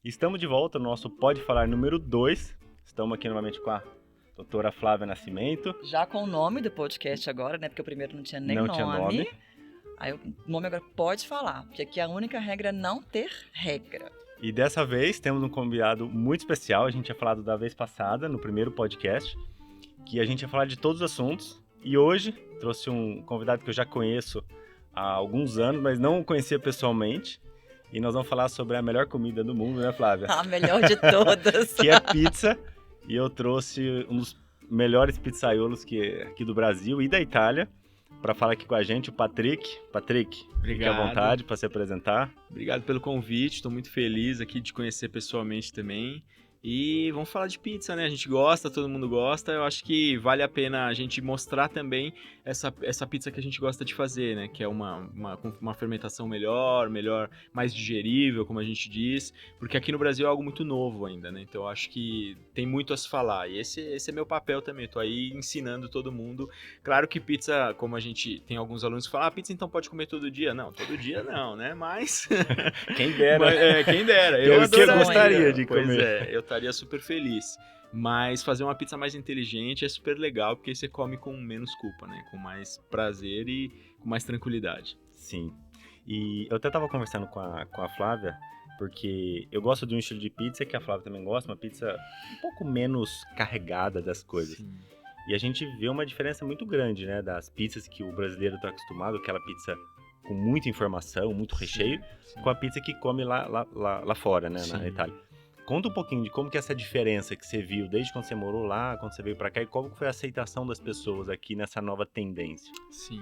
Estamos de volta no nosso Pode Falar número 2. Estamos aqui novamente com a doutora Flávia Nascimento. Já com o nome do podcast agora, né? Porque o primeiro não tinha nem nome. Tinha nome. Aí o nome agora pode falar, porque aqui a única regra é não ter regra. E dessa vez temos um convidado muito especial. A gente tinha falado da vez passada, no primeiro podcast, que a gente ia falar de todos os assuntos. E hoje trouxe um convidado que eu já conheço há alguns anos, mas não o conhecia pessoalmente. E nós vamos falar sobre a melhor comida do mundo, né, Flávia? A melhor de todas. Que é pizza. E eu trouxe um dos melhores pizzaiolos aqui do Brasil e da Itália para falar aqui com a gente, o Patrick. Patrick, fique à vontade para se apresentar. Obrigado pelo convite, estou muito feliz aqui de conhecer pessoalmente também. E vamos falar de pizza, né? A gente gosta, todo mundo gosta. Eu acho que vale a pena a gente mostrar também essa pizza que a gente gosta de fazer, né? Que é uma fermentação melhor, mais digerível, como a gente diz. Porque aqui no Brasil é algo muito novo ainda, né? Então eu acho que tem muito a se falar. E esse é meu papel também. Estou aí ensinando todo mundo. Claro que pizza, como a gente tem alguns alunos que falam, pizza então pode comer todo dia. Não, todo dia não, né? Mas... Quem dera. Quem dera. Eu gostaria de comer. Pois é, eu estaria super feliz. Mas fazer uma pizza mais inteligente é super legal, porque você come com menos culpa, né? Com mais prazer e com mais tranquilidade. Sim. E eu até tava conversando com a Flávia, porque eu gosto de um estilo de pizza que a Flávia também gosta, uma pizza um pouco menos carregada das coisas. Sim. E a gente vê uma diferença muito grande, né? Das pizzas que o brasileiro tá acostumado, aquela pizza com muita informação, muito recheio, sim. Com a pizza que come lá fora, né? Sim. Na Itália. Conta um pouquinho de como que é essa diferença que você viu desde quando você morou lá, quando você veio pra cá, e como foi a aceitação das pessoas aqui nessa nova tendência. Sim.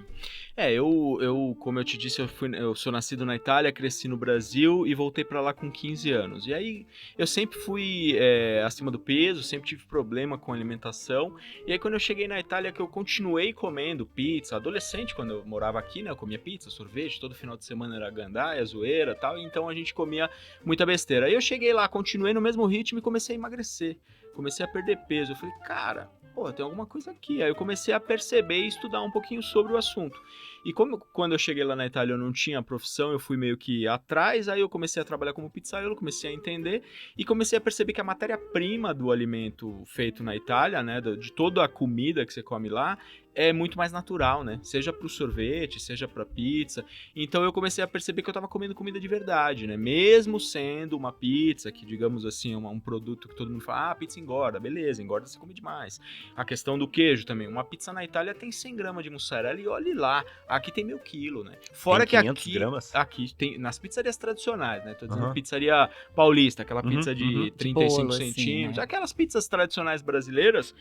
Eu como eu te disse, eu sou nascido na Itália, cresci no Brasil e voltei pra lá com 15 anos. E aí eu sempre fui acima do peso, sempre tive problema com alimentação. E aí quando eu cheguei na Itália, que eu continuei comendo pizza, adolescente, quando eu morava aqui, né, eu comia pizza, sorvete, todo final de semana era gandaia, zoeira e tal, então a gente comia muita besteira. Aí eu cheguei lá, continuei no mesmo ritmo e comecei a emagrecer, comecei a perder peso. Eu falei, cara, tem alguma coisa aqui. Aí eu comecei a perceber e estudar um pouquinho sobre o assunto. E quando eu cheguei lá na Itália eu não tinha profissão, eu fui meio que atrás, aí eu comecei a trabalhar como pizzaiolo, comecei a entender e comecei a perceber que a matéria-prima do alimento feito na Itália, né, de toda a comida que você come lá, é muito mais natural, né? Seja pro sorvete, seja pra pizza. Então eu comecei a perceber que eu tava comendo comida de verdade, né? Mesmo sendo uma pizza, que digamos assim, um produto que todo mundo fala, pizza engorda. Beleza, engorda você come demais. A questão do queijo também. Uma pizza na Itália tem 100 gramas de mussarela e olhe lá. Aqui tem 1000 quilos, né? Fora tem que 500 gramas? Aqui tem, nas pizzarias tradicionais, né? Tô dizendo pizzaria paulista, aquela pizza de 35 bolo, centímetros. assim, né? Aquelas pizzas tradicionais brasileiras,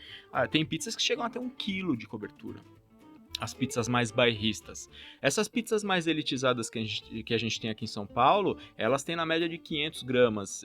tem pizzas que chegam até 1 quilo de cobertura. As pizzas mais bairristas. Essas pizzas mais elitizadas que a gente tem aqui em São Paulo, elas têm na média de 500 gramas.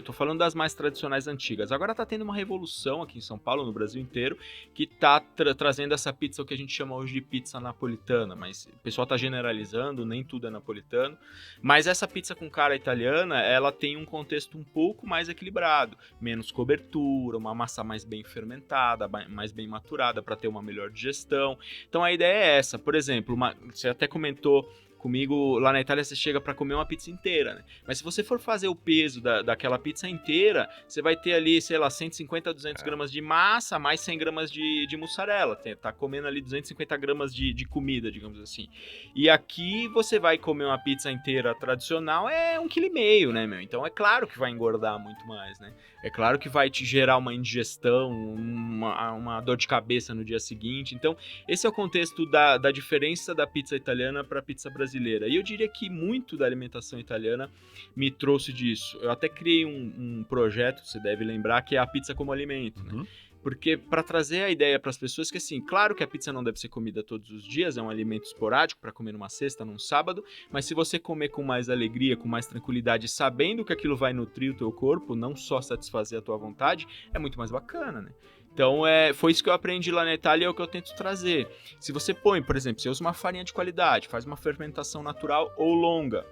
Tô falando das mais tradicionais antigas. Agora tá tendo uma revolução aqui em São Paulo, no Brasil inteiro, que tá trazendo essa pizza, o que a gente chama hoje de pizza napolitana. Mas o pessoal tá generalizando, nem tudo é napolitano. Mas essa pizza com cara italiana, ela tem um contexto um pouco mais equilibrado. Menos cobertura, uma massa mais bem fermentada, mais bem maturada, para ter uma melhor digestão. Então a ideia é essa. Por exemplo, você até comentou comigo, lá na Itália você chega para comer uma pizza inteira, né? Mas se você for fazer o peso daquela pizza inteira, você vai ter ali, sei lá, 150 a 200 gramas de massa, mais 100 gramas de mussarela. Tá comendo ali 250 gramas de comida, digamos assim. E aqui você vai comer uma pizza inteira tradicional, é 1,5 kg, né, meu? Então é claro que vai engordar muito mais, né? É claro que vai te gerar uma indigestão, uma dor de cabeça no dia seguinte. Então, esse é o contexto da diferença da pizza italiana para a pizza brasileira. E eu diria que muito da alimentação italiana me trouxe disso. Eu até criei um projeto, você deve lembrar, que é a pizza como alimento, né? Porque para trazer a ideia para as pessoas que, assim, claro que a pizza não deve ser comida todos os dias, é um alimento esporádico para comer numa sexta, num sábado, mas se você comer com mais alegria, com mais tranquilidade, sabendo que aquilo vai nutrir o teu corpo, não só satisfazer a tua vontade, é muito mais bacana, né? Então, foi isso que eu aprendi lá na Itália e é o que eu tento trazer. Se você põe, por exemplo, você usa uma farinha de qualidade, faz uma fermentação natural ou longa,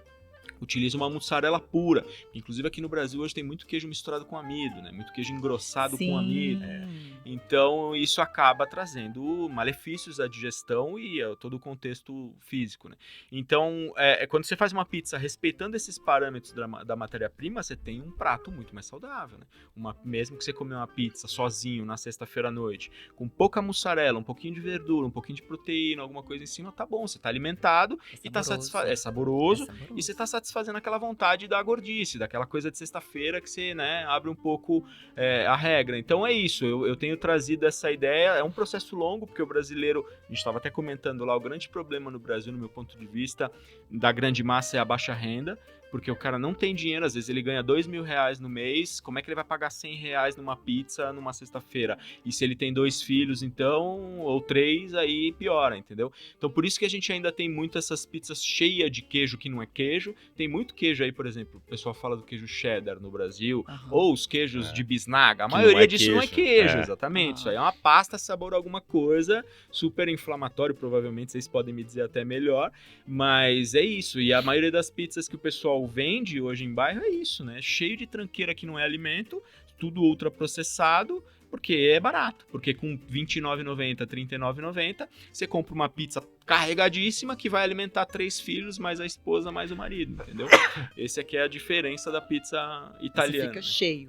utiliza uma mussarela pura. Inclusive aqui no Brasil hoje tem muito queijo misturado com amido, né? Muito queijo engrossado com amido. Então isso acaba trazendo malefícios à digestão e a todo o contexto físico, né? Então quando você faz uma pizza respeitando esses parâmetros da matéria-prima, você tem um prato muito mais saudável, né? Mesmo que você comer uma pizza sozinho na sexta-feira à noite, com pouca mussarela, um pouquinho de verdura, um pouquinho de proteína, alguma coisa em cima, tá bom, você tá alimentado e tá satisfeito. É saboroso. E você tá satisfazendo aquela vontade da gordice, daquela coisa de sexta-feira que você, né, abre um pouco a regra. Então é isso, eu tenho trazido essa ideia, é um processo longo, porque o brasileiro, a gente estava até comentando lá, o grande problema no Brasil, no meu ponto de vista, da grande massa é a baixa renda, porque o cara não tem dinheiro, às vezes ele ganha R$2.000 no mês, como é que ele vai pagar R$100 numa pizza numa sexta-feira? E se ele tem 2 filhos, então, ou 3, aí piora, entendeu? Então por isso que a gente ainda tem muito essas pizzas cheias de queijo que não é queijo, tem muito queijo aí, por exemplo, o pessoal fala do queijo cheddar no Brasil, ou os queijos de bisnaga, a maioria disso não é queijo, exatamente, isso aí é uma pasta sabor alguma coisa, super inflamatório, provavelmente vocês podem me dizer até melhor, mas é isso, e a maioria das pizzas que o pessoal vende hoje em bairro é isso, né? Cheio de tranqueira que não é alimento, tudo ultraprocessado, porque é barato. Porque com R$29,90, R$39,90, você compra uma pizza carregadíssima que vai alimentar 3 filhos, mais a esposa, mais o marido, entendeu? Esse aqui é a diferença da pizza italiana. Você fica cheio.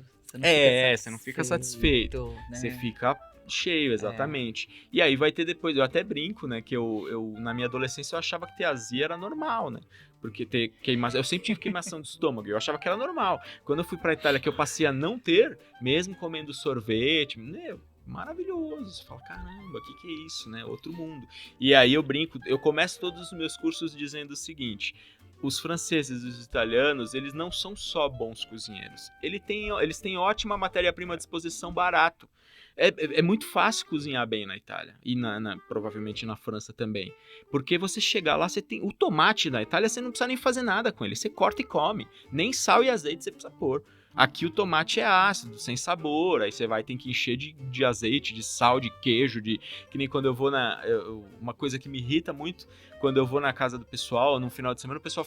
Você não fica satisfeito. Né? Você fica cheio, exatamente. E aí vai ter depois, eu até brinco, né, que eu na minha adolescência eu achava que ter azia era normal, né? Porque ter queimação, eu sempre tive queimação do estômago, eu achava que era normal. Quando eu fui pra Itália, que eu passei a não ter, mesmo comendo sorvete, maravilhoso. Você fala, caramba, o que é isso, né? Outro mundo. E aí eu brinco, eu começo todos os meus cursos dizendo o seguinte: os franceses e os italianos, eles não são só bons cozinheiros. Eles têm ótima matéria-prima à disposição, barato. É muito fácil cozinhar bem na Itália. E provavelmente na França também. Porque você chegar lá, você tem o tomate na Itália, você não precisa nem fazer nada com ele. Você corta e come. Nem sal e azeite você precisa pôr. Aqui o tomate é ácido, sem sabor. Aí você vai ter que encher de azeite, de sal, de queijo. Que nem quando eu vou uma coisa que me irrita muito, quando eu vou na casa do pessoal, no final de semana, o pessoal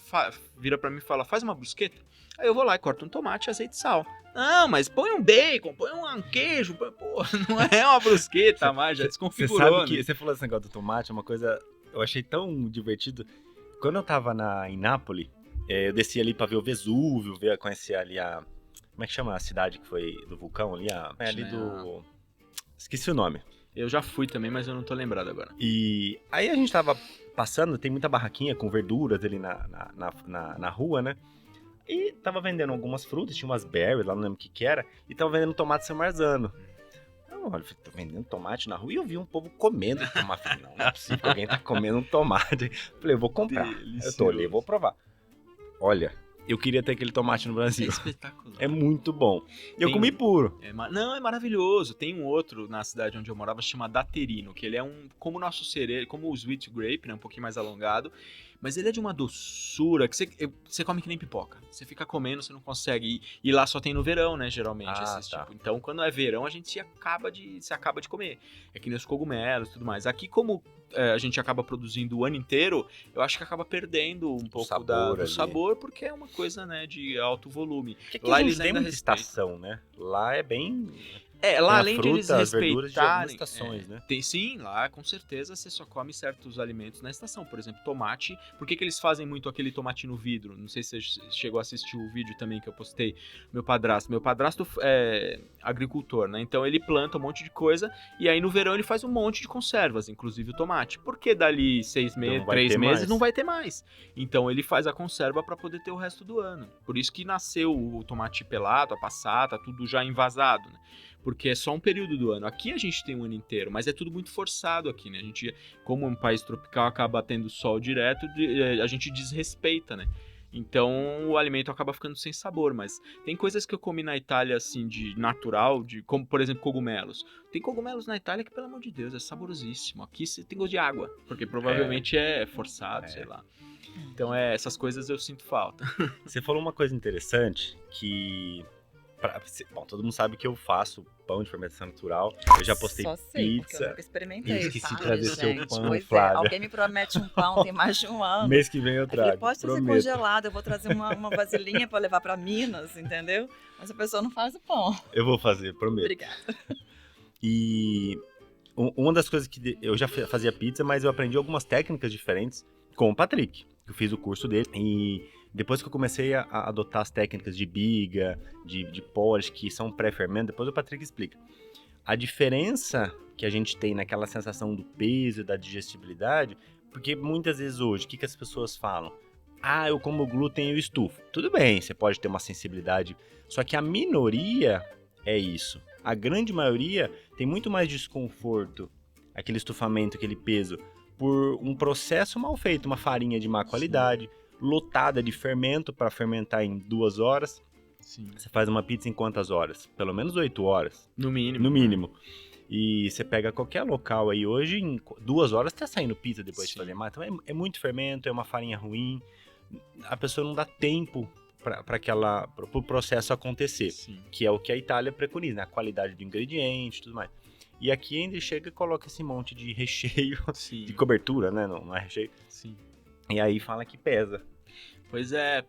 vira pra mim e fala, faz uma brusqueta. Aí eu vou lá e corto um tomate, azeite e sal. Não, mas põe um bacon, põe um queijo. Pô, não é uma brusqueta mais, já desconfigurou. Você sabe que você falou esse negócio do tomate, é uma coisa eu achei tão divertido. Quando eu tava em Nápoles, eu desci ali pra ver o Vesúvio, conhecer ali como é que chama a cidade que foi do vulcão ali? Ali do... Esqueci o nome. Eu já fui também, mas eu não tô lembrado agora. E aí a gente tava passando, tem muita barraquinha com verduras ali na rua, né? E tava vendendo algumas frutas, tinha umas berries lá, não lembro o que era, e tava vendendo tomate San Marzano. Olha, tô vendendo tomate na rua e eu vi um povo comendo tomate. Falei, não é possível que alguém tá comendo um tomate. Falei, eu vou comprar. Delicioso. Eu olhei, vou provar. Olha, eu queria ter aquele tomate no Brasil. É espetacular. É muito bom. E eu comi puro. Não, é maravilhoso. Tem um outro na cidade onde eu morava, se chama Daterino, que ele é como o nosso cereja, como o sweet grape, né, um pouquinho mais alongado. Mas ele é de uma doçura que você come que nem pipoca. Você fica comendo, você não consegue. E lá só tem no verão, né, geralmente. Tipo. Então, quando é verão, a gente se acaba de comer. É que nem os cogumelos e tudo mais. Aqui, como a gente acaba produzindo o ano inteiro, eu acho que acaba perdendo um pouco do sabor, porque é uma coisa, né, de alto volume. Porque lá eles têm muita estação, né? Lá é bem... lá além de eles respeitarem estações, né? Sim, lá com certeza você só come certos alimentos na estação. Por exemplo, tomate. Por que eles fazem muito aquele tomate no vidro? Não sei se você chegou a assistir o vídeo também que eu postei. Meu padrasto é agricultor, né? Então ele planta um monte de coisa e aí no verão ele faz um monte de conservas, inclusive o tomate. Porque dali 6 meses, 3 meses não vai ter mais. Então ele faz a conserva para poder ter o resto do ano. Por isso que nasceu o tomate pelado, a passata, tudo já envasado, né? Porque é só um período do ano. Aqui a gente tem um ano inteiro, mas é tudo muito forçado aqui, né? A gente, como um país tropical, acaba tendo sol direto, a gente desrespeita, né? Então o alimento acaba ficando sem sabor, mas tem coisas que eu comi na Itália, assim, de natural, como por exemplo cogumelos. Tem cogumelos na Itália que, pelo amor de Deus, é saborosíssimo. Aqui você tem gosto de água, porque provavelmente é forçado, sei lá. Então essas coisas eu sinto falta. Você falou uma coisa interessante que... Bom, todo mundo sabe que eu faço pão de fermentação natural. Eu já postei Só sei, porque eu pizza. nunca experimentei, Esqueci de sabe, trazer seu gente? pão, Pois Flávia. alguém me promete um pão, tem mais de um ano. Mês que vem eu Aí trago. ele pode trazer prometo. congelado, eu vou trazer uma vasilhinha para levar para Minas, entendeu? Mas a pessoa não faz o pão. Eu vou fazer, prometo. Obrigada. E uma das coisas que eu já fazia pizza, mas eu aprendi algumas técnicas diferentes com o Patrick. Eu fiz o curso dele e depois que eu comecei a adotar as técnicas de biga, de polish, que são pré-fermento, depois o Patrick explica. A diferença que a gente tem naquela sensação do peso, da digestibilidade, porque muitas vezes hoje, o que as pessoas falam? Ah, eu como glúten e eu estufo. Tudo bem, você pode ter uma sensibilidade, só que a minoria é isso. A grande maioria tem muito mais desconforto, aquele estufamento, aquele peso, por um processo mal feito, uma farinha de má qualidade, lotada de fermento para fermentar em 2 horas. Sim. Você faz uma pizza em quantas horas? Pelo menos 8 horas. No mínimo. No mínimo. E você pega qualquer local aí hoje, em 2 horas tá saindo pizza depois de fazer massa. Então é muito fermento, é uma farinha ruim. A pessoa não dá tempo para o processo acontecer. Sim. Que é o que a Itália preconiza, né? A qualidade do ingrediente e tudo mais. E aqui ainda chega e coloca esse monte de recheio, Sim. de cobertura, né? Não é recheio. Sim. E aí fala que pesa. Pois é.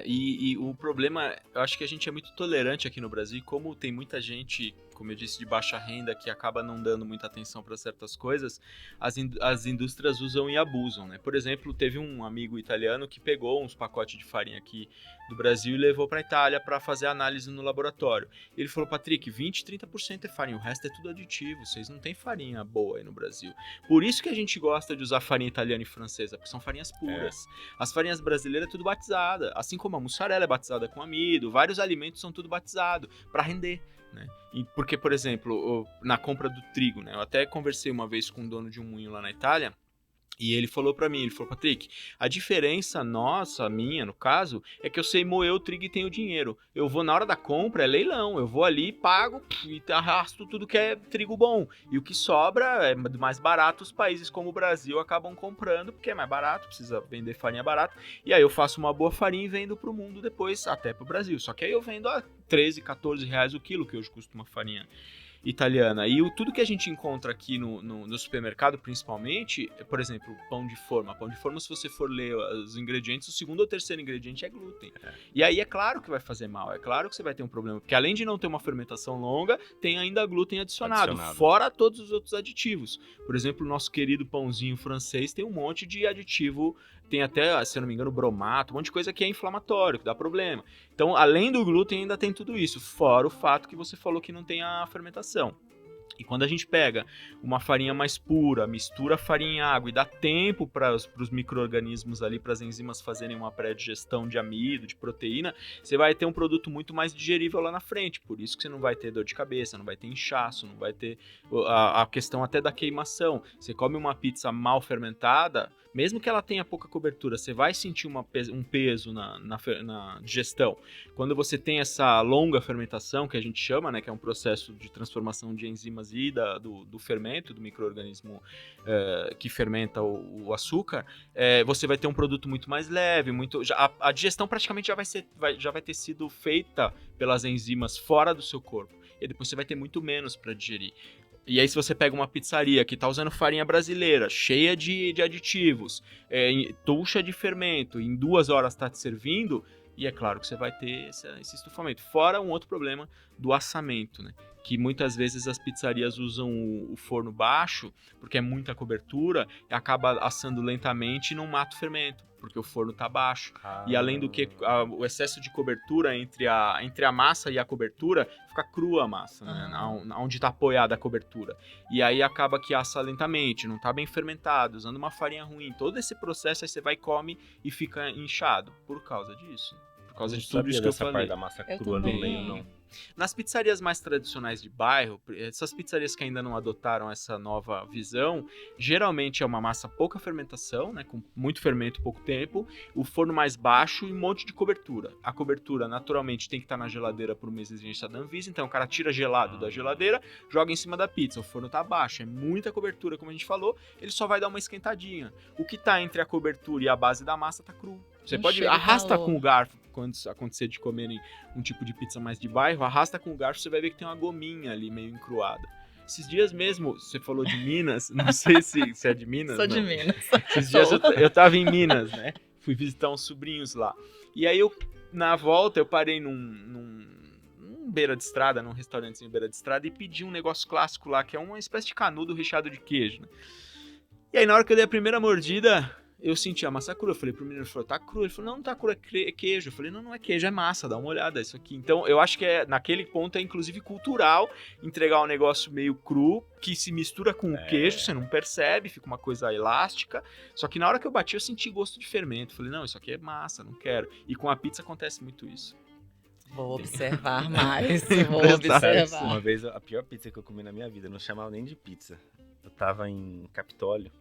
E o problema, eu acho que a gente é muito tolerante aqui no Brasil, e como tem muita gente, como eu disse, de baixa renda, que acaba não dando muita atenção para certas coisas, as indústrias usam e abusam, né? Por exemplo, teve um amigo italiano que pegou uns pacotes de farinha aqui do Brasil e levou para a Itália para fazer análise no laboratório. Ele falou: Patrick, 20, 30% é farinha, o resto é tudo aditivo, vocês não têm farinha boa aí no Brasil. Por isso que a gente gosta de usar farinha italiana e francesa, porque são farinhas puras. As farinhas brasileiras é tudo batizada, assim como a mussarela é batizada com amido, vários alimentos são tudo batizado para render. Né? Porque, por exemplo, na compra do trigo, né? Eu até conversei uma vez com o dono de um moinho lá na Itália, e ele falou pra mim, Patrick, a diferença nossa, minha no caso, é que eu sei moer o trigo e tenho dinheiro. Eu vou na hora da compra, é leilão, eu vou ali, pago e arrasto tudo que é trigo bom. E o que sobra é mais barato, os países como o Brasil acabam comprando, porque é mais barato, precisa vender farinha barata. E aí eu faço uma boa farinha e vendo pro mundo depois, até pro Brasil. Só que aí eu vendo a 13, 14 reais o quilo, que hoje custa uma farinha italiana. E tudo que a gente encontra aqui no supermercado, principalmente, é, por exemplo, pão de forma. Pão de forma, se você for ler os ingredientes, o segundo ou terceiro ingrediente é glúten. E aí é claro que vai fazer mal, é claro que você vai ter um problema, porque além de não ter uma fermentação longa, tem ainda glúten adicionado. Fora todos os outros aditivos. Por exemplo, o nosso querido pãozinho francês tem um monte de aditivo, tem até, se eu não me engano, bromato, um monte de coisa que é inflamatório, que dá problema. Então, além do glúten, ainda tem tudo isso, fora o fato que você falou que não tem a fermentação. E quando a gente pega uma farinha mais pura, mistura a farinha em água e dá tempo para os micro-organismos ali, para as enzimas fazerem uma pré-digestão de amido, de proteína, você vai ter um produto muito mais digerível lá na frente. Por isso que você não vai ter dor de cabeça, não vai ter inchaço, não vai ter a questão até da queimação. Você come uma pizza mal fermentada, mesmo que ela tenha pouca cobertura, você vai sentir um peso na digestão. Quando você tem essa longa fermentação, que a gente chama, né, que é um processo de transformação de enzimas e do fermento, do micro-organismo que fermenta o açúcar, você vai ter um produto muito mais leve, a digestão praticamente já vai ter sido feita pelas enzimas fora do seu corpo. E depois você vai ter muito menos para digerir. E aí, se você pega uma pizzaria que está usando farinha brasileira, cheia de aditivos, tucha de fermento, em 2 horas está te servindo, e é claro que você vai ter esse estufamento. Fora um outro problema do assamento, né? Que muitas vezes as pizzarias usam o forno baixo, porque é muita cobertura, e acaba assando lentamente e não mata o fermento, porque o forno está baixo. E além do que, o excesso de cobertura entre a massa e a cobertura, fica crua a massa, né? Onde está apoiada a cobertura. E aí acaba que assa lentamente, não está bem fermentado, usando uma farinha ruim. Todo esse processo aí você vai, come e fica inchado por causa disso. Por causa de tudo isso que eu falei. Parte da massa crua não leio, não. Nas pizzarias mais tradicionais de bairro, essas pizzarias que ainda não adotaram essa nova visão, geralmente é uma massa pouca fermentação, né, com muito fermento, pouco tempo, o forno mais baixo e um monte de cobertura. A cobertura, naturalmente, tem que estar na geladeira por uma exigência da Anvisa, então o cara tira gelado da geladeira, joga em cima da pizza, o forno tá baixo, é muita cobertura, como a gente falou, ele só vai dar uma esquentadinha. O que tá entre a cobertura e a base da massa tá cru. Você pode arrastar com o garfo, quando acontecer de comerem um tipo de pizza mais de bairro, arrasta com o garfo, você vai ver que tem uma gominha ali meio encruada. Esses dias mesmo, você falou de Minas, não sei se é de Minas. Sou de não. Minas. Esses dias eu tava em Minas, né? Fui visitar uns sobrinhos lá. E aí na volta, eu parei num beira de estrada, num restaurantezinho beira de estrada e pedi um negócio clássico lá, que é uma espécie de canudo recheado de queijo, né? E aí na hora que eu dei a primeira mordida, eu senti a massa crua. Eu falei pro menino, ele falou, tá crua? Ele falou, não tá crua, é queijo. Eu falei, não é queijo, é massa, dá uma olhada, isso aqui. Então eu acho que naquele ponto é inclusive cultural entregar um negócio meio cru, que se mistura com o queijo, você não percebe, fica uma coisa elástica. Só que na hora que eu bati, eu senti gosto de fermento. Eu falei, não, isso aqui é massa, não quero. E com a pizza acontece muito isso. Vou observar mais, vou Prestar observar. Uma vez, a pior pizza que eu comi na minha vida, eu não chamava nem de pizza. Eu tava em Capitólio,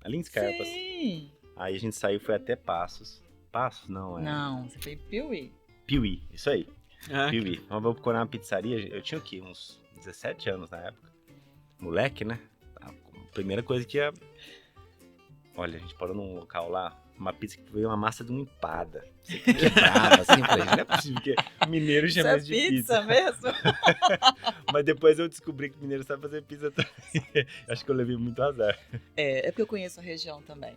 ali em Scarpas. Sim. Aí a gente saiu, foi até Passos. Passos? Não, Não, você foi em Piuí. Piuí, isso aí. Ah, Piuí. Vamos procurar uma pizzaria. Eu tinha o quê? Uns 17 anos na época. Moleque, né? A primeira coisa que ia... Olha, a gente parou num local lá, uma pizza que veio uma massa de uma empada. Você quebrava, assim, eu falei, não é possível que mineiro Isso chama é isso de pizza. pizza mesmo? Mas depois eu descobri que mineiro sabe fazer pizza também. Acho que eu levei muito azar. É porque eu conheço a região também.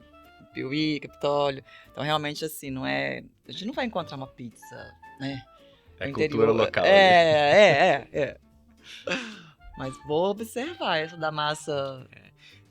Piuí, Capitólio. Então, realmente, assim, não é... A gente não vai encontrar uma pizza, né? É no cultura interior. local. né? É. Mas vou observar essa da massa...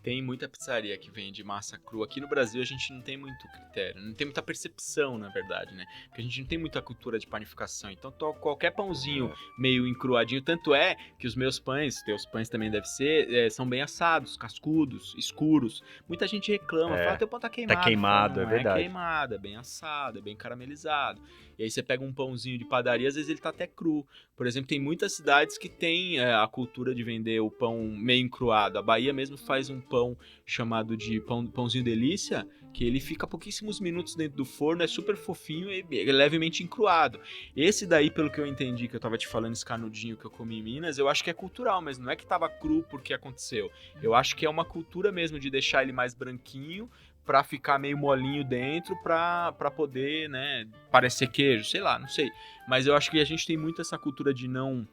Tem muita pizzaria que vende massa crua. Aqui no Brasil a gente não tem muito critério, não tem muita percepção, na verdade, né? Porque a gente não tem muita cultura de panificação. Então qualquer pãozinho meio encruadinho, tanto é que os meus pães, teus pães também devem ser, são bem assados, cascudos, escuros. Muita gente reclama, fala, teu pão tá queimado. Tá queimado, fala, é verdade. É queimado, é bem assado, é bem caramelizado. E aí você pega um pãozinho de padaria, às vezes ele tá até cru. Por exemplo, tem muitas cidades que têm a cultura de vender o pão meio encruado. A Bahia mesmo faz um pão chamado de pãozinho delícia, que ele fica pouquíssimos minutos dentro do forno, é super fofinho e é levemente encruado. Esse daí, pelo que eu entendi, que eu tava te falando, esse canudinho que eu comi em Minas, eu acho que é cultural, mas não é que tava cru porque aconteceu. Eu acho que é uma cultura mesmo de deixar ele mais branquinho, pra ficar meio molinho dentro, pra poder, né, parecer queijo, sei lá, não sei. Mas eu acho que a gente tem muito essa cultura de não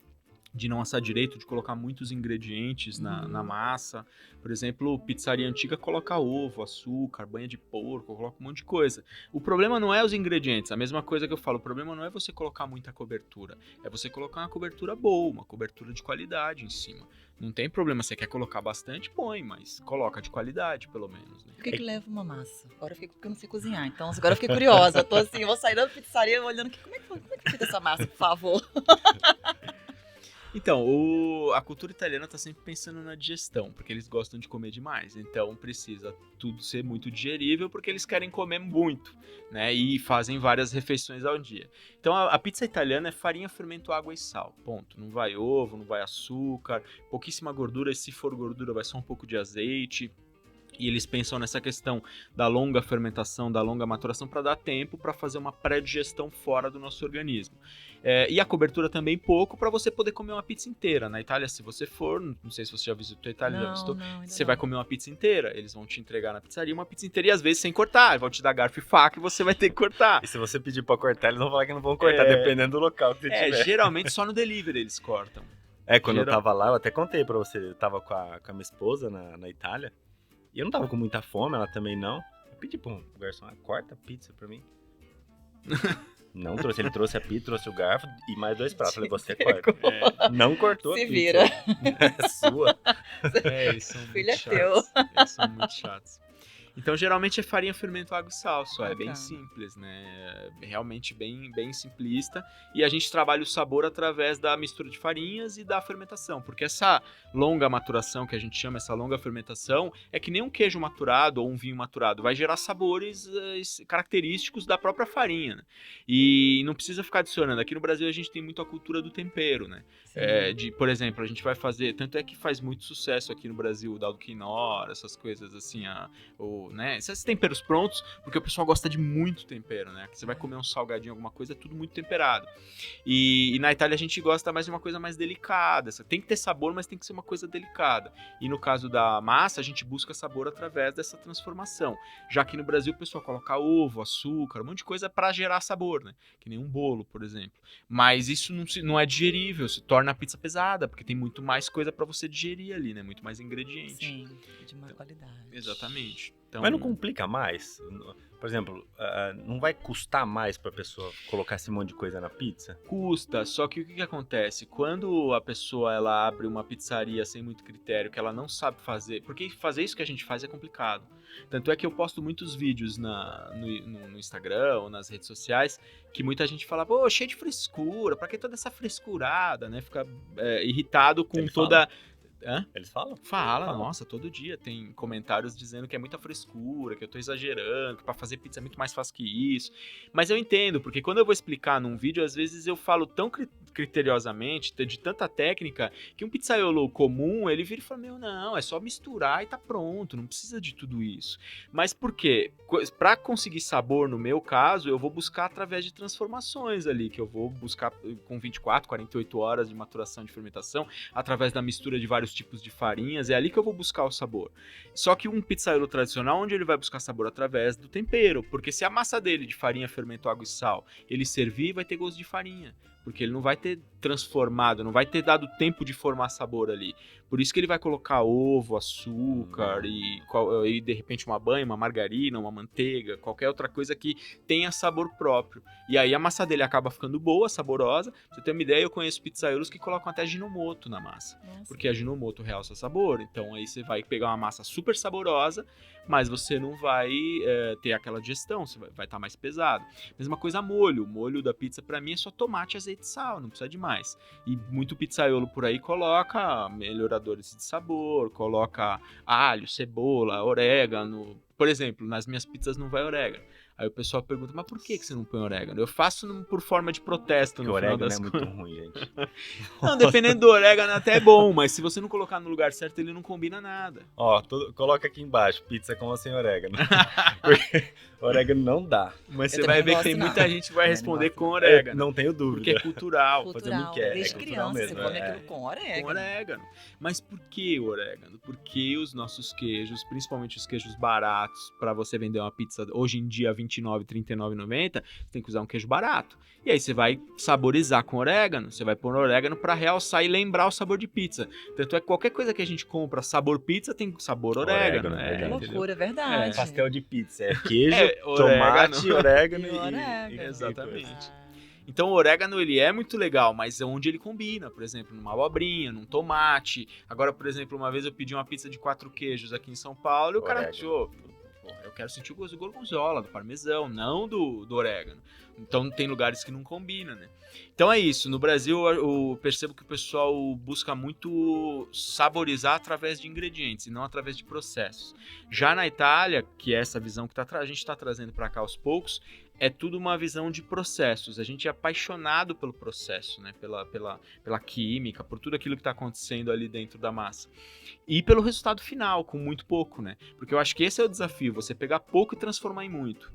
assar direito, de colocar muitos ingredientes na massa. Por exemplo, pizzaria antiga coloca ovo, açúcar, banha de porco, coloca um monte de coisa. O problema não é os ingredientes, a mesma coisa que eu falo, o problema não é você colocar muita cobertura, é você colocar uma cobertura boa, uma cobertura de qualidade em cima. Não tem problema, você quer colocar bastante, põe, mas coloca de qualidade, pelo menos. Né? Por que leva uma massa? Agora eu não sei cozinhar, então agora eu fiquei curiosa. Eu tô assim, eu vou sair da pizzaria olhando aqui, como é que foi feita essa massa, por favor? Então, a cultura italiana tá sempre pensando na digestão, porque eles gostam de comer demais. Então precisa tudo ser muito digerível, porque eles querem comer muito, né? E fazem várias refeições ao dia. Então a pizza italiana é farinha, fermento, água e sal. Ponto. Não vai ovo, não vai açúcar, pouquíssima gordura, e se for gordura vai só um pouco de azeite. E eles pensam nessa questão da longa fermentação, da longa maturação, para dar tempo para fazer uma pré-digestão fora do nosso organismo. E a cobertura também pouco, para você poder comer uma pizza inteira. Na Itália, se você for, não sei se você já visitou a Itália, já visitou, você vai comer uma pizza inteira. Eles vão te entregar na pizzaria uma pizza inteira e às vezes sem cortar. Vão te dar garfo e faca e você vai ter que cortar. E se você pedir para cortar, eles vão falar que não vão cortar, dependendo do local que você tiver. Geralmente só no delivery eles cortam. Quando eu tava lá, eu até contei pra você, eu tava com a minha esposa na Itália. E eu não tava com muita fome, ela também não. Eu pedi pro garçom, corta a pizza pra mim. Não trouxe, ele trouxe a pizza, trouxe o garfo e mais 2 pratos. Falei, você corta. Não cortou Se a pizza. vira. É sua. Eles são muito Filho é chatos. Eles são muito chatos. Então, geralmente é farinha, fermento, água e sal só. É bem Bacana. simples, né? É realmente bem simplista. E a gente trabalha o sabor através da mistura de farinhas e da fermentação. Porque essa longa maturação, que a gente chama, essa longa fermentação, é que nem um queijo maturado ou um vinho maturado. Vai gerar sabores característicos da própria farinha, né? E não precisa ficar adicionando. Aqui no Brasil a gente tem muito a cultura do tempero, né? Por exemplo, a gente vai fazer... Tanto é que faz muito sucesso aqui no Brasil o Dado Quinor, essas coisas assim, o né, esses temperos prontos, porque o pessoal gosta de muito tempero, né? Você vai comer um salgadinho, alguma coisa, é tudo muito temperado. E na Itália a gente gosta mais de uma coisa mais delicada. Tem que ter sabor, mas tem que ser uma coisa delicada. E no caso da massa, a gente busca sabor através dessa transformação. Já que no Brasil o pessoal coloca ovo, açúcar, um monte de coisa para gerar sabor, né? Que nem um bolo, por exemplo. Mas isso não é digerível, se torna a pizza pesada, porque tem muito mais coisa para você digerir ali, né? Muito mais ingrediente. Sim, de má qualidade. Exatamente. Então, Mas não complica mais? Por exemplo, não vai custar mais pra pessoa colocar esse monte de coisa na pizza? custa, só que o que acontece? Quando a pessoa ela abre uma pizzaria sem muito critério, que ela não sabe fazer, porque fazer isso que a gente faz é complicado. Tanto é que eu posto muitos vídeos no Instagram ou nas redes sociais que muita gente fala, pô, cheio de frescura, pra que toda essa frescurada, né? Fica irritado com Ele toda... Hã? Eles falam? Fala, nossa, todo dia tem comentários dizendo que é muita frescura, que eu tô exagerando, que pra fazer pizza é muito mais fácil que isso. Mas eu entendo, porque quando eu vou explicar num vídeo, às vezes eu falo tão criteriosamente, de tanta técnica, que um pizzaiolo comum, ele vira e fala, meu, não, é só misturar e tá pronto, não precisa de tudo isso. Mas por quê? Pra conseguir sabor, no meu caso, eu vou buscar através de transformações ali, que eu vou buscar com 24, 48 horas de maturação de fermentação, através da mistura de vários tipos de farinhas, é ali que eu vou buscar o sabor. Só que um pizzaiolo tradicional, onde ele vai buscar sabor? Através do tempero, porque se a massa dele de farinha, fermento, água e sal, ele servir, vai ter gosto de farinha, porque ele não vai ter transformado, não vai ter dado tempo de formar sabor ali. Por isso que ele vai colocar ovo, açúcar e de repente uma banha, uma margarina, uma manteiga, qualquer outra coisa que tenha sabor próprio. E aí a massa dele acaba ficando boa, saborosa. Pra você ter uma ideia, eu conheço pizzaiolos que colocam até Ajinomoto na massa. Nossa. Porque a Ajinomoto realça sabor. Então aí você vai pegar uma massa super saborosa, mas você não vai ter aquela digestão, você vai estar mais pesado. Mesma coisa molho. O molho da pizza pra mim é só tomate, azeite e sal, não precisa de mais. E muito pizzaiolo por aí coloca melhoradores de sabor, coloca alho, cebola, orégano. Por exemplo, nas minhas pizzas não vai orégano. Aí o pessoal pergunta, mas por que você não põe orégano? Eu faço por forma de protesto, Porque no o final orégano das é muito ruim, gente. Não, dependendo do orégano até é bom, mas se você não colocar no lugar certo, ele não combina nada. Ó, coloca aqui embaixo, pizza com ou sem orégano. Porque orégano não dá. Mas Eu você vai também ver não que tem gosto, muita não. gente que vai Também responder não com gosto, orégano. Não tenho Porque dúvida. é cultural. Fazer Cultural, não quer, desde é cultural criança mesmo, você come é. aquilo com Com orégano. orégano. Mas por que o orégano? Porque os nossos queijos, principalmente os queijos baratos, para você vender uma pizza hoje em dia R$29, R$39,90, você tem que usar um queijo barato. E aí você vai saborizar com orégano, você vai pôr orégano para realçar e lembrar o sabor de pizza. Tanto é que qualquer coisa que a gente compra sabor pizza tem sabor orégano. Orégano, É, verdade. Que entendeu? loucura, é verdade. Pastel de pizza. É queijo, orégano. tomate, orégano E e... orégano. Exatamente. Ah, Então o orégano ele é muito legal, mas é onde ele combina, por exemplo, numa abobrinha, num tomate. Agora, por exemplo, uma vez eu pedi uma pizza de 4 queijos aqui em São Paulo e o cara Orégano. achou, pô, eu quero sentir o gosto do gorgonzola, do parmesão, não do orégano. Então tem lugares que não combina, né? Então é isso, no Brasil eu percebo que o pessoal busca muito saborizar através de ingredientes e não através de processos. Já na Itália, que é essa visão que a gente está trazendo para cá aos poucos, é tudo uma visão de processos. A gente é apaixonado pelo processo, né? Pela química, por tudo aquilo que está acontecendo ali dentro da massa. E pelo resultado final, com muito pouco, né? Porque eu acho que esse é o desafio, você pegar pouco e transformar em muito.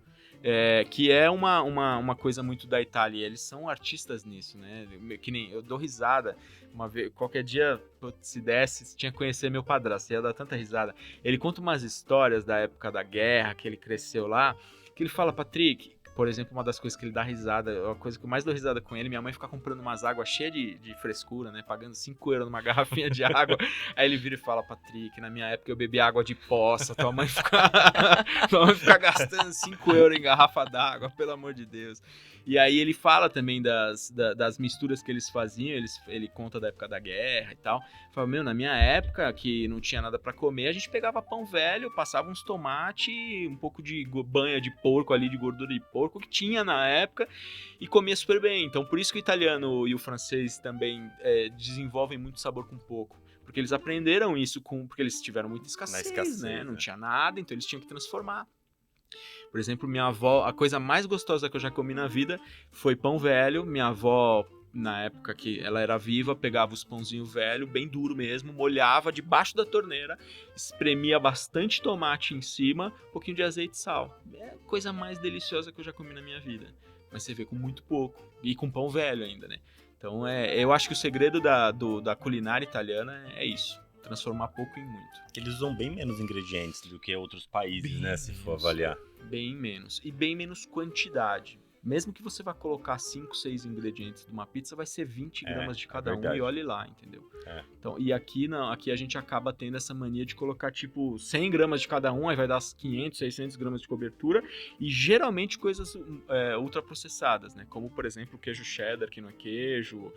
Que é uma coisa muito da Itália, e eles são artistas nisso, né? Que nem eu dou risada uma vez, qualquer dia, se desse, tinha que conhecer meu padrasto, ia dar tanta risada. Ele conta umas histórias da época da guerra, que ele cresceu lá, que ele fala, Patrick, por exemplo, uma das coisas que ele dá risada, a coisa que eu mais dou risada com ele, minha mãe fica comprando umas águas cheias de frescura, né? Pagando 5 euros numa garrafinha de água. Aí ele vira e fala, Patrick, na minha época eu bebi água de poça, tua mãe fica gastando 5 euros em garrafa d'água, pelo amor de Deus. E aí ele fala também das misturas que eles faziam, ele conta da época da guerra e tal. Fala, meu, na minha época, que não tinha nada pra comer, a gente pegava pão velho, passava uns tomates, um pouco de banha de porco ali, de gordura de porco, que tinha na época, e comia super bem. Então por isso que o italiano e o francês também desenvolvem muito sabor com pouco. Porque eles aprenderam isso porque eles tiveram muita escassez, né? Não tinha nada, então eles tinham que transformar. Por exemplo, minha avó, a coisa mais gostosa que eu já comi na vida foi pão velho. Minha avó na época que ela era viva, pegava os pãozinhos velho, bem duro mesmo, molhava debaixo da torneira, espremia bastante tomate em cima, um pouquinho de azeite e sal. É a coisa mais deliciosa que eu já comi na minha vida. Mas você vê com muito pouco. E com pão velho ainda, né? Então eu acho que o segredo da culinária italiana é isso. Transformar pouco em muito. Eles usam bem menos ingredientes do que outros países, Bem né? Se for menos. avaliar. Bem menos. E bem menos quantidade. Mesmo que você vá colocar 5, 6 ingredientes de uma pizza, vai ser 20 gramas de cada um verdade. e olhe lá, entendeu? É. Então, e aqui não, aqui a gente acaba tendo essa mania de colocar tipo 100 gramas de cada um, aí vai dar 500, 600 gramas de cobertura e geralmente coisas ultraprocessadas, né? Como, por exemplo, o queijo cheddar, que não é queijo,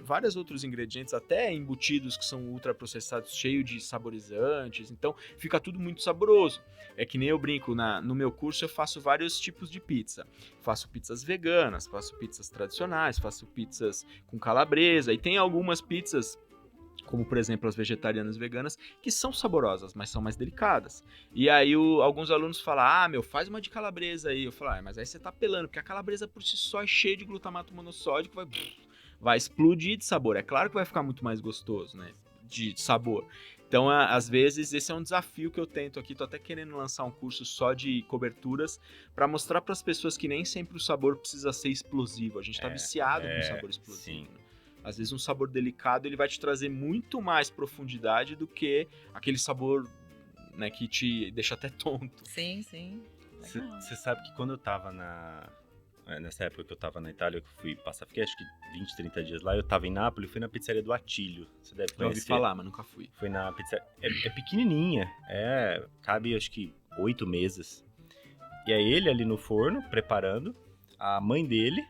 vários outros ingredientes, até embutidos que são ultraprocessados, cheio de saborizantes, então fica tudo muito saboroso. É que nem eu brinco, no meu curso eu faço vários tipos de pizza. Faço pizzas veganas, faço pizzas tradicionais, faço pizzas com calabresa. E tem algumas pizzas, como por exemplo as vegetarianas e veganas, que são saborosas, mas são mais delicadas. E aí alguns alunos falam, faz uma de calabresa aí. Eu falo, mas aí você tá pelando, porque a calabresa por si só é cheia de glutamato monossódico, vai explodir de sabor. É claro que vai ficar muito mais gostoso, né? De sabor. Então, às vezes, esse é um desafio que eu tento aqui. Tô até querendo lançar um curso só de coberturas para mostrar para as pessoas que nem sempre o sabor precisa ser explosivo. A gente tá viciado com sabor explosivo. Né? Às vezes, um sabor delicado ele vai te trazer muito mais profundidade do que aquele sabor, né, que te deixa até tonto. Sim, sim. Você sabe que quando eu tava nessa época que eu tava na Itália, eu fui passar, fiquei acho que 20, 30 dias lá, eu tava em Nápoles, fui na pizzaria do Atílio. Você deve Eu ouvi conhecer. falar, mas nunca fui. Fui na pizzaria. É pequenininha, cabe acho que 8 mesas. E aí ele ali no forno, preparando, a mãe dele,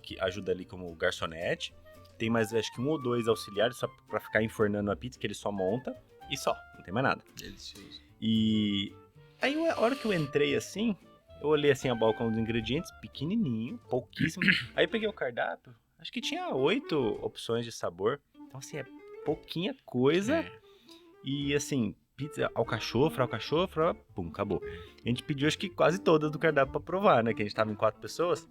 que ajuda ali como garçonete, tem mais acho que 1 ou 2 auxiliares só pra ficar enfornando a pizza, que ele só monta, e só, não tem mais nada. Delicioso. E aí a hora que eu entrei assim, eu olhei assim a balcão dos ingredientes, pequenininho, pouquíssimo. Aí eu peguei o cardápio, acho que tinha 8 opções de sabor. Então assim, é pouquinha coisa. E assim, pizza, alcachofra, pum, acabou. A gente pediu acho que quase todas do cardápio pra provar, né? Que a gente tava em 4 pessoas.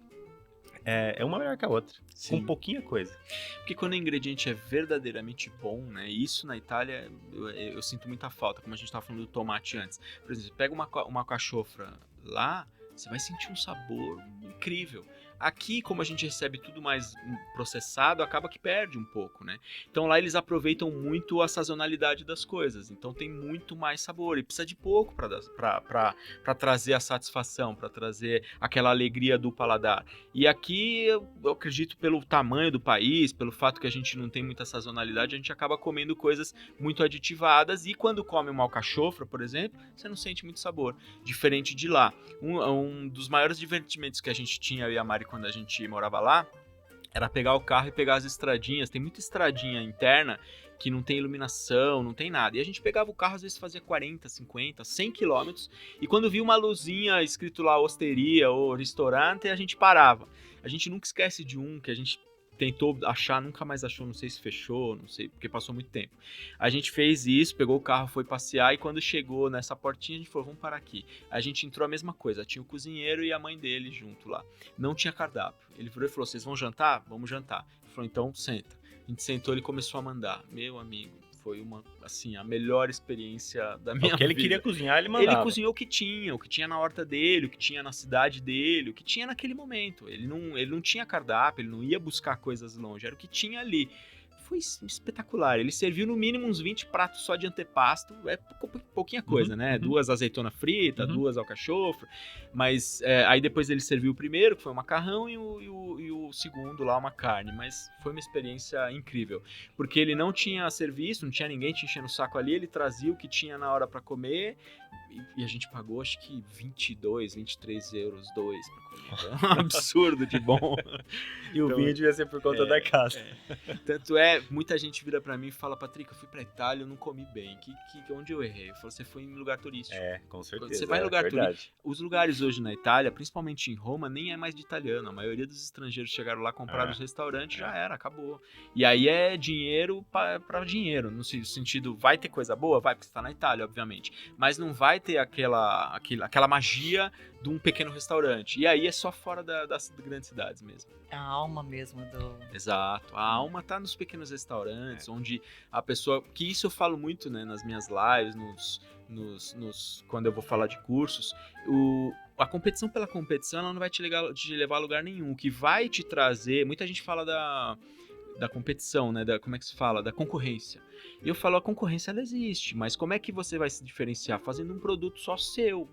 É uma melhor que a outra, Sim. com pouquinha coisa. Porque quando o ingrediente é verdadeiramente bom, né? Isso na Itália eu sinto muita falta, como a gente estava falando do tomate antes. Por exemplo, você pega uma alcachofra lá, você vai sentir um sabor incrível. Aqui, como a gente recebe tudo mais processado, acaba que perde um pouco, né? Então lá eles aproveitam muito a sazonalidade das coisas. Então tem muito mais sabor. E precisa de pouco para trazer a satisfação, para trazer aquela alegria do paladar. E aqui, eu acredito, pelo tamanho do país, pelo fato que a gente não tem muita sazonalidade, a gente acaba comendo coisas muito aditivadas. E quando come uma alcachofra, por exemplo, você não sente muito sabor. Diferente de lá. Um dos maiores divertimentos que a gente tinha, eu e a Mari, quando a gente morava lá, era pegar o carro e pegar as estradinhas. Tem muita estradinha interna que não tem iluminação, não tem nada. E a gente pegava o carro, às vezes fazia 40, 50, 100 quilômetros, e quando via uma luzinha escrito lá osteria ou restaurante, a gente parava. A gente nunca esquece de um que a gente tentou achar, nunca mais achou, não sei se fechou, não sei, porque passou muito tempo. A gente fez isso, pegou o carro, foi passear, e quando chegou nessa portinha, a gente falou, vamos parar aqui. A gente entrou a mesma coisa, tinha o cozinheiro e a mãe dele junto lá. Não tinha cardápio. Ele virou e falou, vocês vão jantar? Vamos jantar. Ele falou, então senta. A gente sentou, ele começou a mandar. Meu amigo, foi a melhor experiência da minha vida. O que ele queria cozinhar, ele mandava. Ele cozinhou o que tinha na horta dele, o que tinha na cidade dele, o que tinha naquele momento. Ele não tinha cardápio, ele não ia buscar coisas longe, era o que tinha ali. Foi espetacular. Ele serviu no mínimo uns 20 pratos só de antepasto. É pouquinha coisa, né? 2 azeitona frita, 2 alcachofra. Mas aí depois ele serviu o primeiro, que foi o macarrão, e o segundo lá, uma carne. Mas foi uma experiência incrível. Porque ele não tinha serviço, não tinha ninguém te enchendo o saco ali. Ele trazia o que tinha na hora pra comer. E a gente pagou, acho que 22, 23 euros, 2 pra comer. É um absurdo de bom. E o vinho devia ser por conta da casa. Tanto muita gente vira pra mim e fala, Patrick, eu fui pra Itália, eu não comi bem. Onde eu errei? Eu falo, você foi em lugar turístico. Com certeza. Quando você vai em lugar turístico. Os lugares hoje na Itália, principalmente em Roma, nem é mais de italiano. A maioria dos estrangeiros chegaram lá, compraram os restaurantes, já era, acabou. E aí é dinheiro pra dinheiro. No sentido, vai ter coisa boa? Vai, porque você tá na Itália, obviamente. Mas não vai ter aquela magia de um pequeno restaurante. E aí é só fora das grandes cidades mesmo. A alma mesmo do... Exato. A alma tá nos pequenos restaurantes, onde a pessoa... Que isso eu falo muito, né, nas minhas lives, quando eu vou falar de cursos. A competição pela competição, ela não vai te levar a lugar nenhum. O que vai te trazer... Muita gente fala da competição, né? Como é que se fala? Da concorrência. E eu falo, a concorrência ela existe, mas como é que você vai se diferenciar? Fazendo um produto só seu,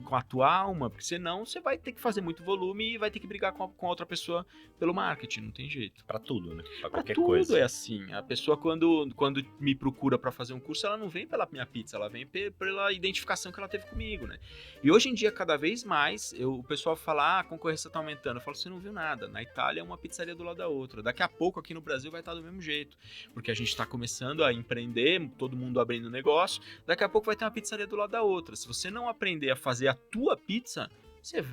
com a tua alma, porque senão você vai ter que fazer muito volume e vai ter que brigar com a outra pessoa pelo marketing, não tem jeito. Pra tudo, né? Pra Pra qualquer tudo coisa. é assim. A pessoa, quando me procura pra fazer um curso, ela não vem pela minha pizza, ela vem pela identificação que ela teve comigo, né? E hoje em dia, cada vez mais, o pessoal fala, a concorrência tá aumentando. Eu falo, você não viu nada. Na Itália é uma pizzaria do lado da outra. Daqui a pouco, aqui no Brasil, vai estar do mesmo jeito. Porque a gente tá começando a empreender, todo mundo abrindo negócio. Daqui a pouco vai ter uma pizzaria do lado da outra. Se você não aprender a fazer a tua pizza,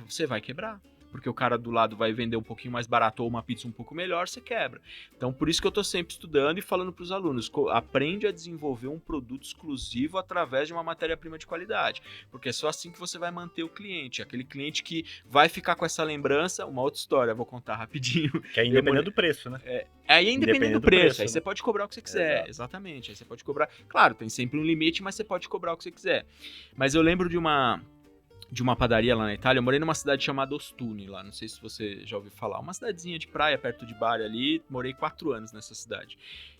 você vai quebrar. Porque o cara do lado vai vender um pouquinho mais barato ou uma pizza um pouco melhor, você quebra. Então, por isso que eu tô sempre estudando e falando para os alunos, aprende a desenvolver um produto exclusivo através de uma matéria-prima de qualidade. Porque é só assim que você vai manter o cliente. Aquele cliente que vai ficar com essa lembrança, uma outra história, vou contar rapidinho. Que é independente do preço, né? Aí é independente do preço, aí né? você pode cobrar o que você quiser, Exato. exatamente. Aí você pode cobrar, claro, tem sempre um limite, mas você pode cobrar o que você quiser. Mas eu lembro de uma padaria lá na Itália, eu morei numa cidade chamada Ostuni lá, não sei se você já ouviu falar, uma cidadezinha de praia perto de Bari ali, morei 4 anos nessa cidade.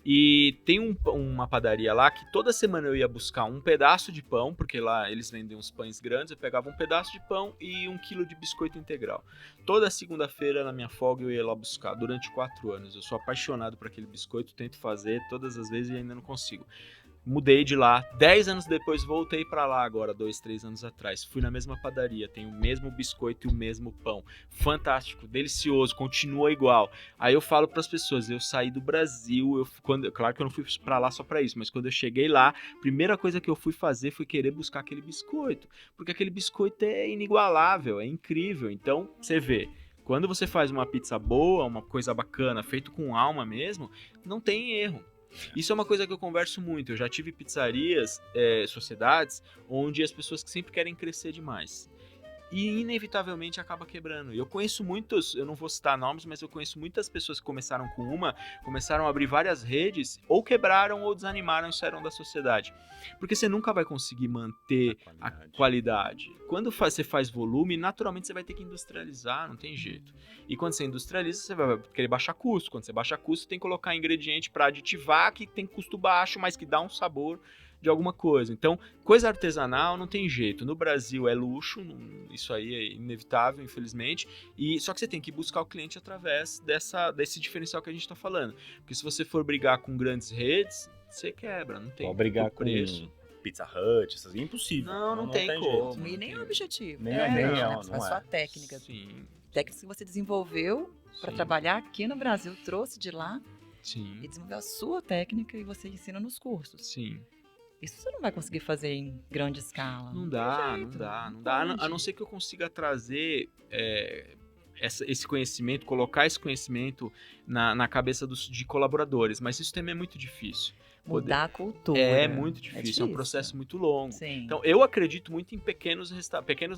E tem uma padaria lá que toda semana eu ia buscar um pedaço de pão, porque lá eles vendem uns pães grandes, eu pegava um pedaço de pão e 1 quilo de biscoito integral. Toda segunda-feira na minha folga eu ia lá buscar, durante 4 anos. Eu sou apaixonado por aquele biscoito, tento fazer todas as vezes e ainda não consigo. Mudei de lá, 10 anos depois voltei pra lá agora, 2, 3 anos atrás. Fui na mesma padaria, tem o mesmo biscoito e o mesmo pão. Fantástico, delicioso, continua igual. Aí eu falo pras pessoas, eu saí do Brasil, claro que eu não fui pra lá só pra isso, mas quando eu cheguei lá, a primeira coisa que eu fui fazer foi querer buscar aquele biscoito. Porque aquele biscoito é inigualável, é incrível. Então, você vê, quando você faz uma pizza boa, uma coisa bacana, feito com alma mesmo, não tem erro. Isso é uma coisa que eu converso muito. Eu já tive pizzarias, sociedades, onde as pessoas que sempre querem crescer demais. E inevitavelmente acaba quebrando. E eu conheço muitos, eu não vou citar nomes, mas eu conheço muitas pessoas que começaram a abrir várias redes, ou quebraram ou desanimaram e saíram da sociedade. Porque você nunca vai conseguir manter a qualidade. Quando você faz volume, naturalmente você vai ter que industrializar, não tem jeito. E quando você industrializa, você vai querer baixar custo. Quando você baixa custo, você tem que colocar ingrediente para aditivar, que tem custo baixo, mas que dá um sabor de alguma coisa. Então, coisa artesanal não tem jeito. No Brasil é luxo, isso aí é inevitável, infelizmente. Só que você tem que buscar o cliente através desse diferencial que a gente está falando. Porque se você for brigar com grandes redes, você quebra, não tem brigar preço. Com Pizza Hut, essas é impossível. Não tem como. jeito. E nem o objetivo. Nem a não sua é. técnica. Sim, Técnicas que você desenvolveu para sim, trabalhar aqui no Brasil, trouxe de lá sim, e desenvolveu a sua técnica e você ensina nos cursos. sim. Isso você não vai conseguir fazer em grande escala. Não tem dá, jeito, não dá. pode. A não ser que eu consiga trazer esse conhecimento, colocar esse conhecimento na cabeça de colaboradores. Mas isso também é muito difícil. Mudar a cultura. É muito difícil, é um processo muito longo. Sim. Então, eu acredito muito em pequenos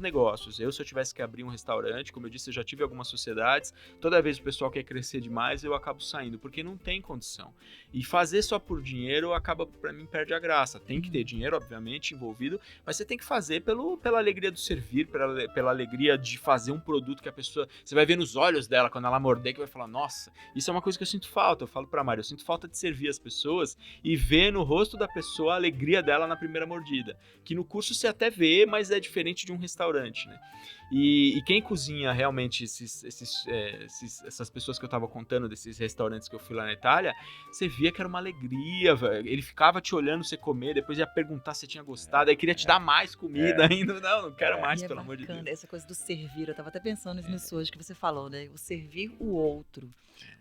negócios. Se eu tivesse que abrir um restaurante, como eu disse, eu já tive algumas sociedades, toda vez que o pessoal quer crescer demais, eu acabo saindo, porque não tem condição. E fazer só por dinheiro, pra mim, perde a graça. Tem que ter dinheiro, obviamente, envolvido, mas você tem que fazer pela alegria do servir, pela alegria de fazer um produto que a pessoa... Você vai ver nos olhos dela, quando ela morder, que vai falar, nossa, isso é uma coisa que eu sinto falta. Eu falo pra Mari, eu sinto falta de servir as pessoas e ver no rosto da pessoa a alegria dela na primeira mordida. Que no curso você até vê, mas é diferente de um restaurante, né? E quem cozinha realmente essas pessoas que eu tava contando, desses restaurantes que eu fui lá na Itália, você via que era uma alegria, velho. Ele ficava te olhando você comer, depois ia perguntar se você tinha gostado, aí queria te dar mais comida ainda. Não quero mais, pelo amor de Deus. Essa coisa do servir, eu tava até pensando nisso hoje que você falou, né? O servir o outro.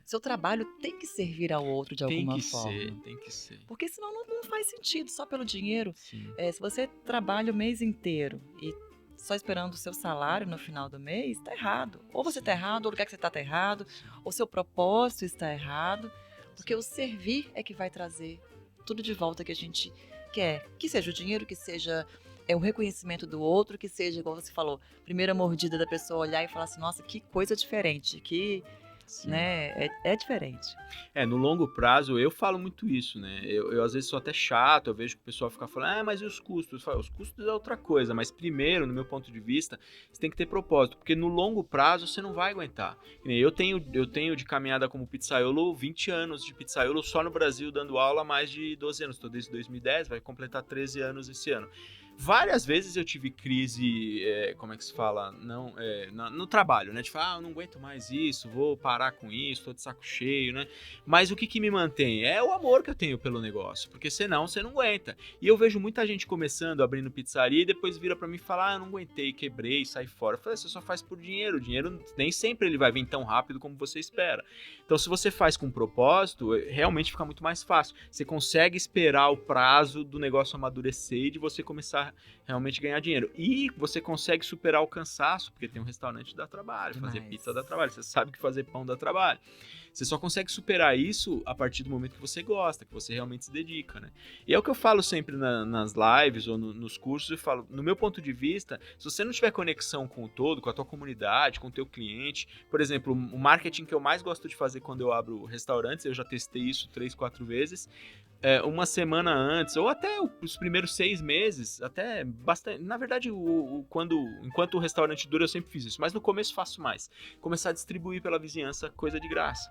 Seu trabalho tem que servir ao outro de alguma forma. Tem que ser. Porque senão não faz sentido, só pelo dinheiro. Sim. Se você trabalha o mês inteiro e só esperando o seu salário no final do mês, tá errado. Ou você tá errado, ou o lugar que você tá errado, ou seu propósito está errado. Porque o servir é que vai trazer tudo de volta que a gente quer. Que seja o dinheiro, que seja é o reconhecimento do outro, que seja, igual você falou, primeira mordida da pessoa olhar e falar assim, nossa, que coisa diferente, que, Sim. né, é diferente. No longo prazo, eu falo muito isso, né? Eu às vezes sou até chato, eu vejo que o pessoal fica falando, mas e os custos? Eu falo, os custos é outra coisa, mas primeiro, no meu ponto de vista, você tem que ter propósito, porque no longo prazo você não vai aguentar. Eu tenho de caminhada como pizzaiolo 20 anos de pizzaiolo só no Brasil, dando aula há mais de 12 anos. Estou desde 2010, vai completar 13 anos esse ano. Várias vezes eu tive crise, como é que se fala? Não, no trabalho, né? De falar, eu não aguento mais isso, vou parar com isso, tô de saco cheio, né? Mas o que me mantém? É o amor que eu tenho pelo negócio, porque senão você não aguenta. E eu vejo muita gente começando, abrindo pizzaria e depois vira pra mim e fala, eu não aguentei, quebrei, saí fora. Eu falei, você só faz por dinheiro, o dinheiro nem sempre ele vai vir tão rápido como você espera. Então se você faz com propósito, realmente fica muito mais fácil. Você consegue esperar o prazo do negócio amadurecer e de você começar realmente ganhar dinheiro. E você consegue superar o cansaço, porque tem um restaurante que dá trabalho, fazer pizza dá trabalho, você sabe que fazer pão dá trabalho. Você só consegue superar isso a partir do momento que você gosta, que você realmente se dedica, né? E é o que eu falo sempre nas lives ou nos cursos, eu falo, no meu ponto de vista, se você não tiver conexão com o todo, com a tua comunidade, com o teu cliente, por exemplo, o marketing que eu mais gosto de fazer quando eu abro restaurantes, eu já testei isso 3, 4 vezes, uma semana antes, ou até os primeiros 6 meses, até bastante. Na verdade, enquanto o restaurante dura, eu sempre fiz isso, mas no começo faço mais. Começar a distribuir pela vizinhança coisa de graça.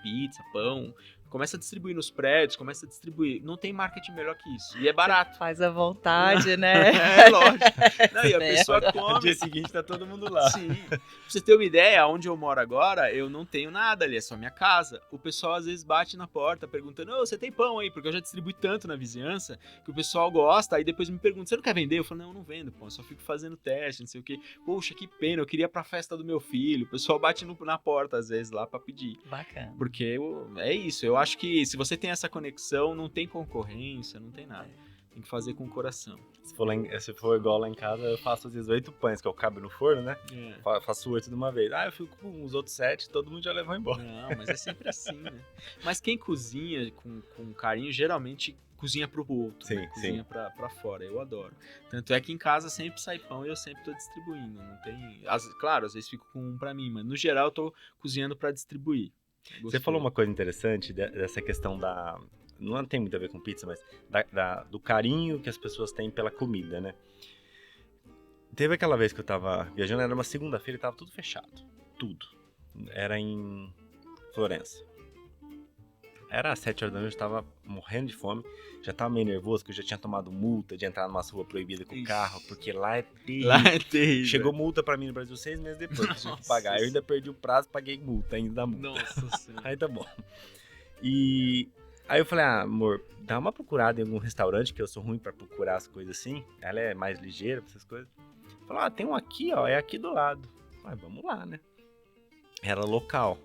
Pizza, pão. Começa a distribuir nos prédios, começa a distribuir. Não tem marketing melhor que isso. E é barato. Faz à vontade, né? Lógico. Não, e a pessoa come. No dia seguinte tá todo mundo lá. Sim. Pra você ter uma ideia, onde eu moro agora, eu não tenho nada ali, é só minha casa. O pessoal às vezes bate na porta perguntando, você tem pão aí? Porque eu já distribuí tanto na vizinhança que o pessoal gosta, aí depois me pergunta, você não quer vender? Eu falo, não, eu não vendo pão, eu só fico fazendo teste, não sei o quê. Poxa, que pena, eu queria ir pra festa do meu filho. O pessoal bate na porta às vezes lá pra pedir. Bacana. Porque é isso, eu acho que se você tem essa conexão, não tem concorrência, não tem nada. Tem que fazer com o coração. Se for igual lá em casa, eu faço às vezes 8 pães, que eu cabo no forno, né? Faço 8 de uma vez. Eu fico com os outros 7, todo mundo já levou embora. Não, mas é sempre assim, né? Mas quem cozinha com carinho, geralmente cozinha pro outro, sim, né? Cozinha pra fora, eu adoro. Tanto é que em casa sempre sai pão e eu sempre tô distribuindo, não tem... Claro, às vezes fico com um pra mim, mas no geral eu tô cozinhando pra distribuir. Você falou uma coisa interessante dessa questão da... Não tem muito a ver com pizza, mas do carinho que as pessoas têm pela comida, né? Teve aquela vez que eu tava viajando, era uma segunda-feira e tava tudo fechado. Tudo. Era em Florença. Era às 7 horas da noite, eu tava morrendo de fome. Já tava meio nervoso, porque eu já tinha tomado multa de entrar numa rua proibida com o carro, porque lá é terrível. Lá é terrível. Chegou multa pra mim no Brasil 6 meses depois, que eu tive que pagar. Eu ainda perdi o prazo, paguei multa, ainda da multa. Nossa Senhora. Aí tá bom. E aí eu falei, amor, dá uma procurada em algum restaurante, que eu sou ruim pra procurar as coisas assim. Ela é mais ligeira pra essas coisas. Falou, tem um aqui, ó, é aqui do lado. Falei, vamos lá, né? Era local.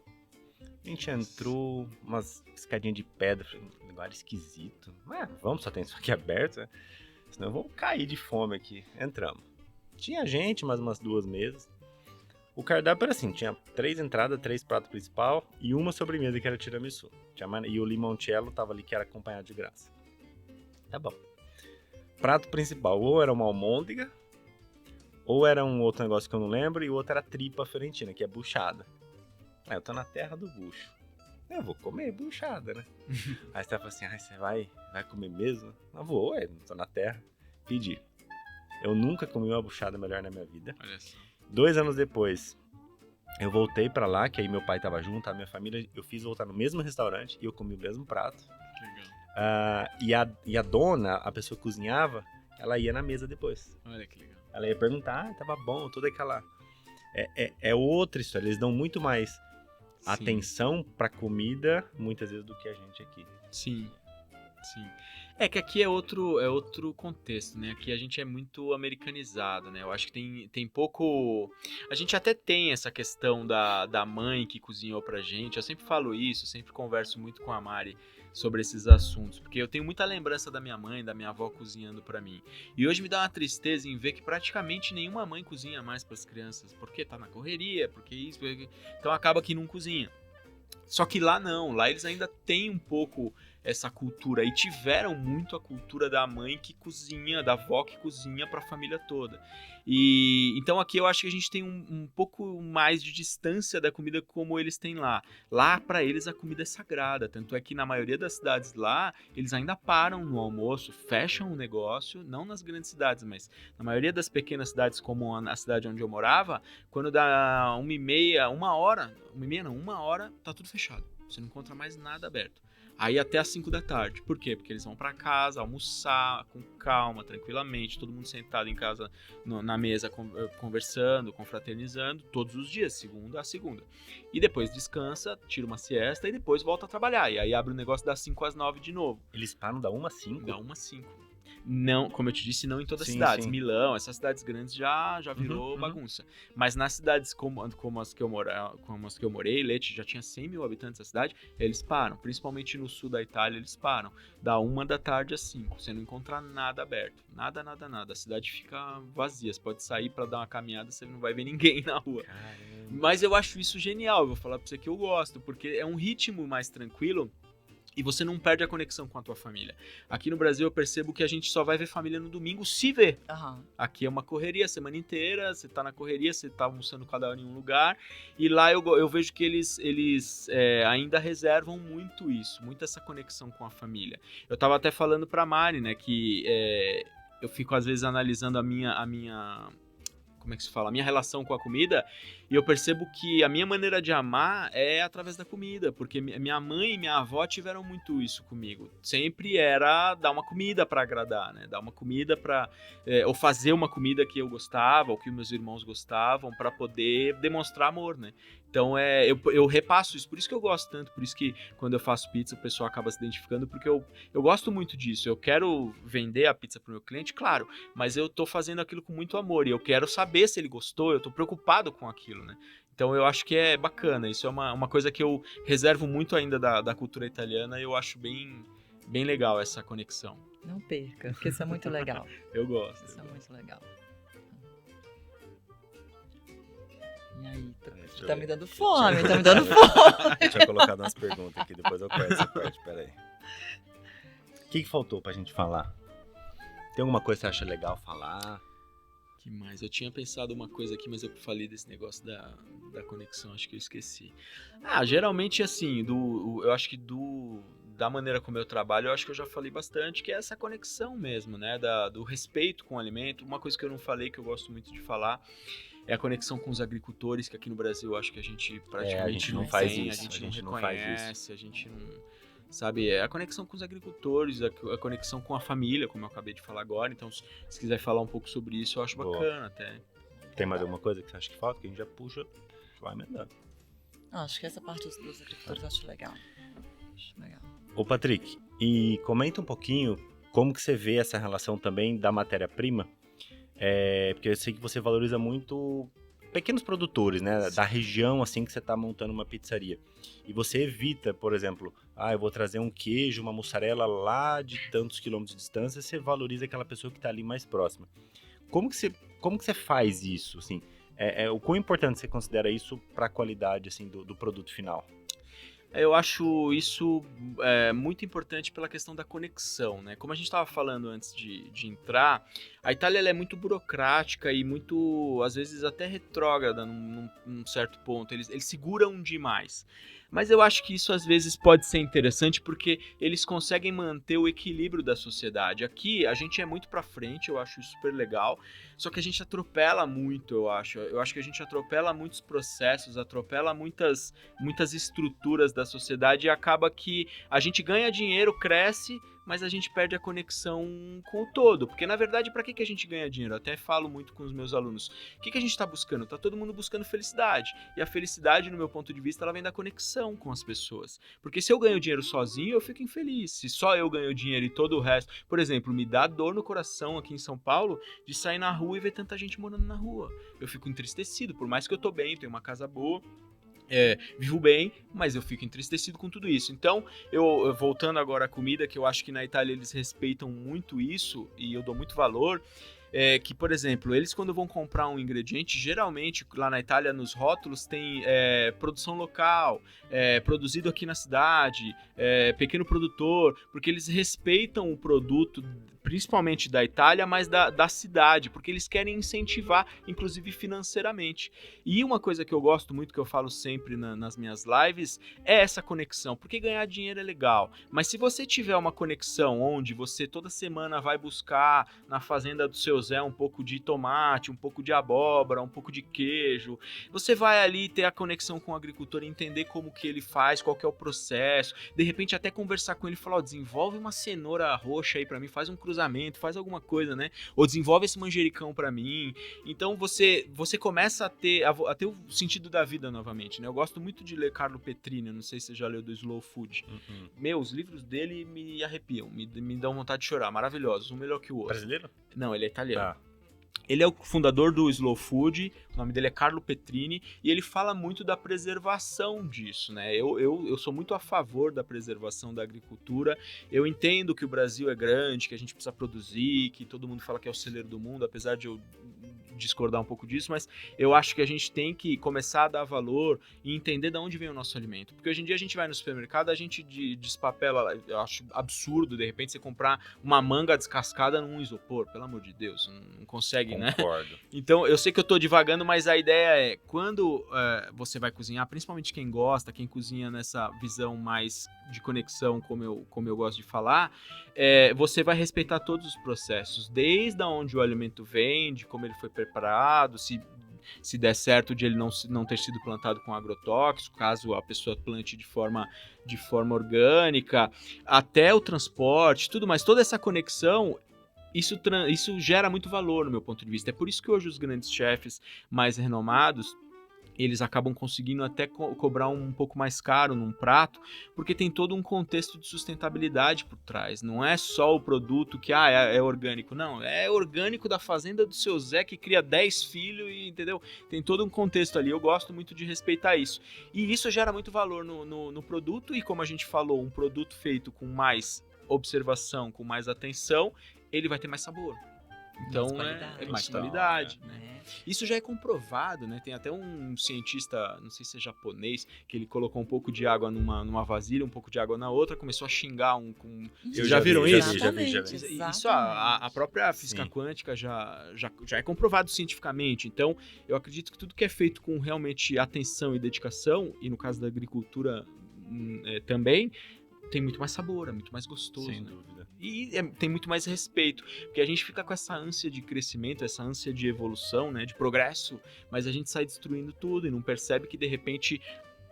A gente entrou, umas escadinhas de pedra, falei, um lugar esquisito. Mas vamos, só tem isso aqui aberto, né? Senão eu vou cair de fome aqui. Entramos. Tinha gente, mais umas 2 mesas. O cardápio era assim, tinha 3 entradas, 3 pratos principal e uma sobremesa que era tiramisu. E o limoncello tava ali que era acompanhado de graça. Tá bom. Prato principal, ou era uma almôndega, ou era um outro negócio que eu não lembro, e o outro era tripa fiorentina, que é buchada. Eu tô na terra do bucho. Eu vou comer buchada, né? Aí você fala assim, você vai comer mesmo? Eu vou, tô na terra. Pedi. Eu nunca comi uma buchada melhor na minha vida. Olha só. 2 anos depois, eu voltei pra lá, que aí meu pai tava junto, a minha família, eu fiz voltar no mesmo restaurante e eu comi o mesmo prato. Legal. E a dona, a pessoa que cozinhava, ela ia na mesa depois. Olha que legal. Ela ia perguntar, tava bom, toda aquela... É outra história, eles dão muito mais atenção pra comida, muitas vezes, do que a gente aqui. Sim. É que aqui é outro contexto, né? Aqui a gente é muito americanizado, né? Eu acho que tem pouco... A gente até tem essa questão da mãe que cozinhou pra gente. Eu sempre falo isso, sempre converso muito com a Mari sobre esses assuntos, porque eu tenho muita lembrança da minha mãe, da minha avó cozinhando pra mim. E hoje me dá uma tristeza em ver que praticamente nenhuma mãe cozinha mais pras crianças, porque tá na correria, porque isso... Então acaba que não cozinha. Só que lá não, lá eles ainda têm um pouco essa cultura e tiveram muito a cultura da mãe que cozinha, da avó que cozinha para a família toda. E então aqui eu acho que a gente tem um pouco mais de distância da comida como eles têm lá. Lá para eles a comida é sagrada, tanto é que na maioria das cidades lá eles ainda param no almoço, fecham o negócio, não nas grandes cidades, mas na maioria das pequenas cidades como a cidade onde eu morava, quando dá 1h30, 1h, 1h30 não, 1h tá tudo fechado. Você não encontra mais nada aberto. Aí até às 5 da tarde. Por quê? Porque eles vão pra casa almoçar com calma, tranquilamente, todo mundo sentado em casa na mesa conversando, confraternizando, todos os dias, segunda a segunda. E depois descansa, tira uma siesta e depois volta a trabalhar. E aí abre o negócio das 5 às 9 de novo. Eles param da 1 às 5? Da 1 às 5. Não, como eu te disse, não em todas as Sim, cidades. sim. Milão, essas cidades grandes já virou bagunça. Mas nas cidades como as que eu morei, Lecce já tinha 100 mil habitantes a cidade, eles param. Principalmente no sul da Itália, eles param. Da 1 da tarde às 5. Você não encontra nada aberto. Nada, nada, nada. A cidade fica vazia. Você pode sair pra dar uma caminhada, você não vai ver ninguém na rua. Caramba. Mas eu acho isso genial. Eu vou falar pra você que eu gosto, porque é um ritmo mais tranquilo. E você não perde a conexão com a tua família. Aqui no Brasil eu percebo que a gente só vai ver família no domingo se vê. Aham. Aqui é uma correria a semana inteira, você tá na correria, você tá almoçando cada hora em um lugar. E lá eu vejo que eles ainda reservam muito isso, muito essa conexão com a família. Eu tava até falando pra Mari, né, que eu fico às vezes analisando a minha como é que se fala? A minha relação com a comida, e eu percebo que a minha maneira de amar é através da comida, porque minha mãe e minha avó tiveram muito isso comigo. Sempre era dar uma comida para agradar, né? Dar uma comida para ou fazer uma comida que eu gostava, ou que meus irmãos gostavam, para poder demonstrar amor, né? Então eu repasso isso, por isso que eu gosto tanto, por isso que quando eu faço pizza o pessoal acaba se identificando, porque eu gosto muito disso. Eu quero vender a pizza pro meu cliente, claro, mas eu tô fazendo aquilo com muito amor e eu quero saber se ele gostou, eu tô preocupado com aquilo, né? Então eu acho que é bacana, isso é uma coisa que eu reservo muito ainda da cultura italiana e eu acho bem legal essa conexão. Não perca, porque isso é muito legal. Eu gosto. Isso é muito legal. E aí, Deixa eu tá ver. me dando fome, tá me dando fome. Eu tinha colocado umas perguntas aqui, depois eu corto essa parte, peraí. O que faltou pra gente falar? Tem alguma coisa que você acha legal falar? Que mais? Eu tinha pensado uma coisa aqui, mas eu falei desse negócio da conexão, acho que eu esqueci. Geralmente assim, eu acho que da maneira como eu trabalho, eu acho que eu já falei bastante, que é essa conexão mesmo, né? Do respeito com o alimento. Uma coisa que eu não falei, que eu gosto muito de falar, é a conexão com os agricultores, que aqui no Brasil eu acho que a gente praticamente a gente não não faz tem, isso, a gente a gente não não faz reconhece, a gente não... Sabe, é a conexão com os agricultores, a conexão com a família, como eu acabei de falar agora. Então, se quiser falar um pouco sobre isso, eu acho Boa. bacana até. Tem mais alguma coisa que você acha que falta? Que a gente já puxa, vai emendando. Acho que essa parte dos agricultores eu acho legal. Acho legal. Ô Patrick, e comenta um pouquinho como que você vê essa relação também da matéria-prima, porque eu sei que você valoriza muito pequenos produtores, né, da região assim que você está montando uma pizzaria. E você evita, por exemplo, eu vou trazer um queijo, uma mussarela lá de tantos quilômetros de distância, você valoriza aquela pessoa que está ali mais próxima. Como que você faz isso, assim? O quão importante você considera isso para a qualidade assim, do produto final? Eu acho isso muito importante pela questão da conexão, né? Como a gente estava falando antes de entrar, a Itália ela é muito burocrática e muito, às vezes, até retrógrada num certo ponto. Eles seguram demais. Mas eu acho que isso às vezes pode ser interessante porque eles conseguem manter o equilíbrio da sociedade. Aqui a gente é muito pra frente, eu acho isso super legal, só que a gente atropela muito, eu acho. Eu acho que a gente atropela muitos processos, atropela muitas estruturas da sociedade e acaba que a gente ganha dinheiro, cresce, mas a gente perde a conexão com o todo. Porque, na verdade, para que a gente ganha dinheiro? Eu até falo muito com os meus alunos. O que a gente está buscando? Está todo mundo buscando felicidade. E a felicidade, no meu ponto de vista, ela vem da conexão com as pessoas. Porque se eu ganho dinheiro sozinho, eu fico infeliz. Se só eu ganho dinheiro e todo o resto... Por exemplo, me dá dor no coração aqui em São Paulo de sair na rua e ver tanta gente morando na rua. Eu fico entristecido. Por mais que eu tô bem, tenho uma casa boa... vivo bem, mas eu fico entristecido com tudo isso. Então, eu voltando agora à comida, que eu acho que na Itália eles respeitam muito isso, e eu dou muito valor, que, por exemplo, eles quando vão comprar um ingrediente, geralmente lá na Itália nos rótulos tem produção local, produzido aqui na cidade, pequeno produtor, porque eles respeitam o produto, principalmente da Itália, mas da cidade, porque eles querem incentivar, inclusive financeiramente. E uma coisa que eu gosto muito, que eu falo sempre nas minhas lives, é essa conexão, porque ganhar dinheiro é legal, mas se você tiver uma conexão onde você toda semana vai buscar na fazenda do seu Zé um pouco de tomate, um pouco de abóbora, um pouco de queijo, você vai ali ter a conexão com o agricultor e entender como que ele faz, qual que é o processo, de repente até conversar com ele e falar, desenvolve uma cenoura roxa aí pra mim, faz um cruzamento, faz alguma coisa, né? Ou desenvolve esse manjericão pra mim. Então você começa a ter o sentido da vida novamente, né? Eu gosto muito de ler Carlo Petrini, não sei se você já leu do Slow Food. Os livros dele me arrepiam, me dão vontade de chorar, maravilhosos, um melhor que o outro. Brasileiro? Não, ele é italiano. Tá. Ele é o fundador do Slow Food, o nome dele é Carlo Petrini, e ele fala muito da preservação disso, né? Eu sou muito a favor da preservação da agricultura. Eu entendo que o Brasil é grande, que a gente precisa produzir, que todo mundo fala que é o celeiro do mundo, apesar de eu discordar um pouco disso, mas eu acho que a gente tem que começar a dar valor e entender de onde vem o nosso alimento. Porque hoje em dia a gente vai no supermercado, a gente despapela, eu acho absurdo, de repente, você comprar uma manga descascada num isopor, pelo amor de Deus, não consegue, né? Concordo. Então, eu sei que eu tô divagando, mas a ideia é, quando você vai cozinhar, principalmente quem gosta, quem cozinha nessa visão mais de conexão, como eu gosto de falar, você vai respeitar todos os processos, desde onde o alimento vem, de como ele foi preparado, se der certo de ele não ter sido plantado com agrotóxico, caso a pessoa plante de forma orgânica, até o transporte, tudo mais, toda essa conexão. Isso gera muito valor no meu ponto de vista. É por isso que hoje os grandes chefes mais renomados, eles acabam conseguindo até cobrar um pouco mais caro num prato, porque tem todo um contexto de sustentabilidade por trás. Não é só o produto que é orgânico. Não, é orgânico da fazenda do seu Zé, que cria 10 filhos, entendeu? Tem todo um contexto ali. Eu gosto muito de respeitar isso. E isso gera muito valor no produto, e como a gente falou, um produto feito com mais observação, com mais atenção, ele vai ter mais sabor. Então é mais qualidade, né? Isso já é comprovado, né? Tem até um cientista, não sei se é japonês, que ele colocou um pouco de água numa vasilha, um pouco de água na outra, começou a xingar Já viram isso? Já vi. Isso a própria física quântica já é comprovado cientificamente. Então, eu acredito que tudo que é feito com realmente atenção e dedicação, e no caso da agricultura também, tem muito mais sabor, é muito mais gostoso. Sem né? dúvida. E tem muito mais respeito, porque a gente fica com essa ânsia de crescimento, essa ânsia de evolução, né, de progresso, mas a gente sai destruindo tudo e não percebe que, de repente,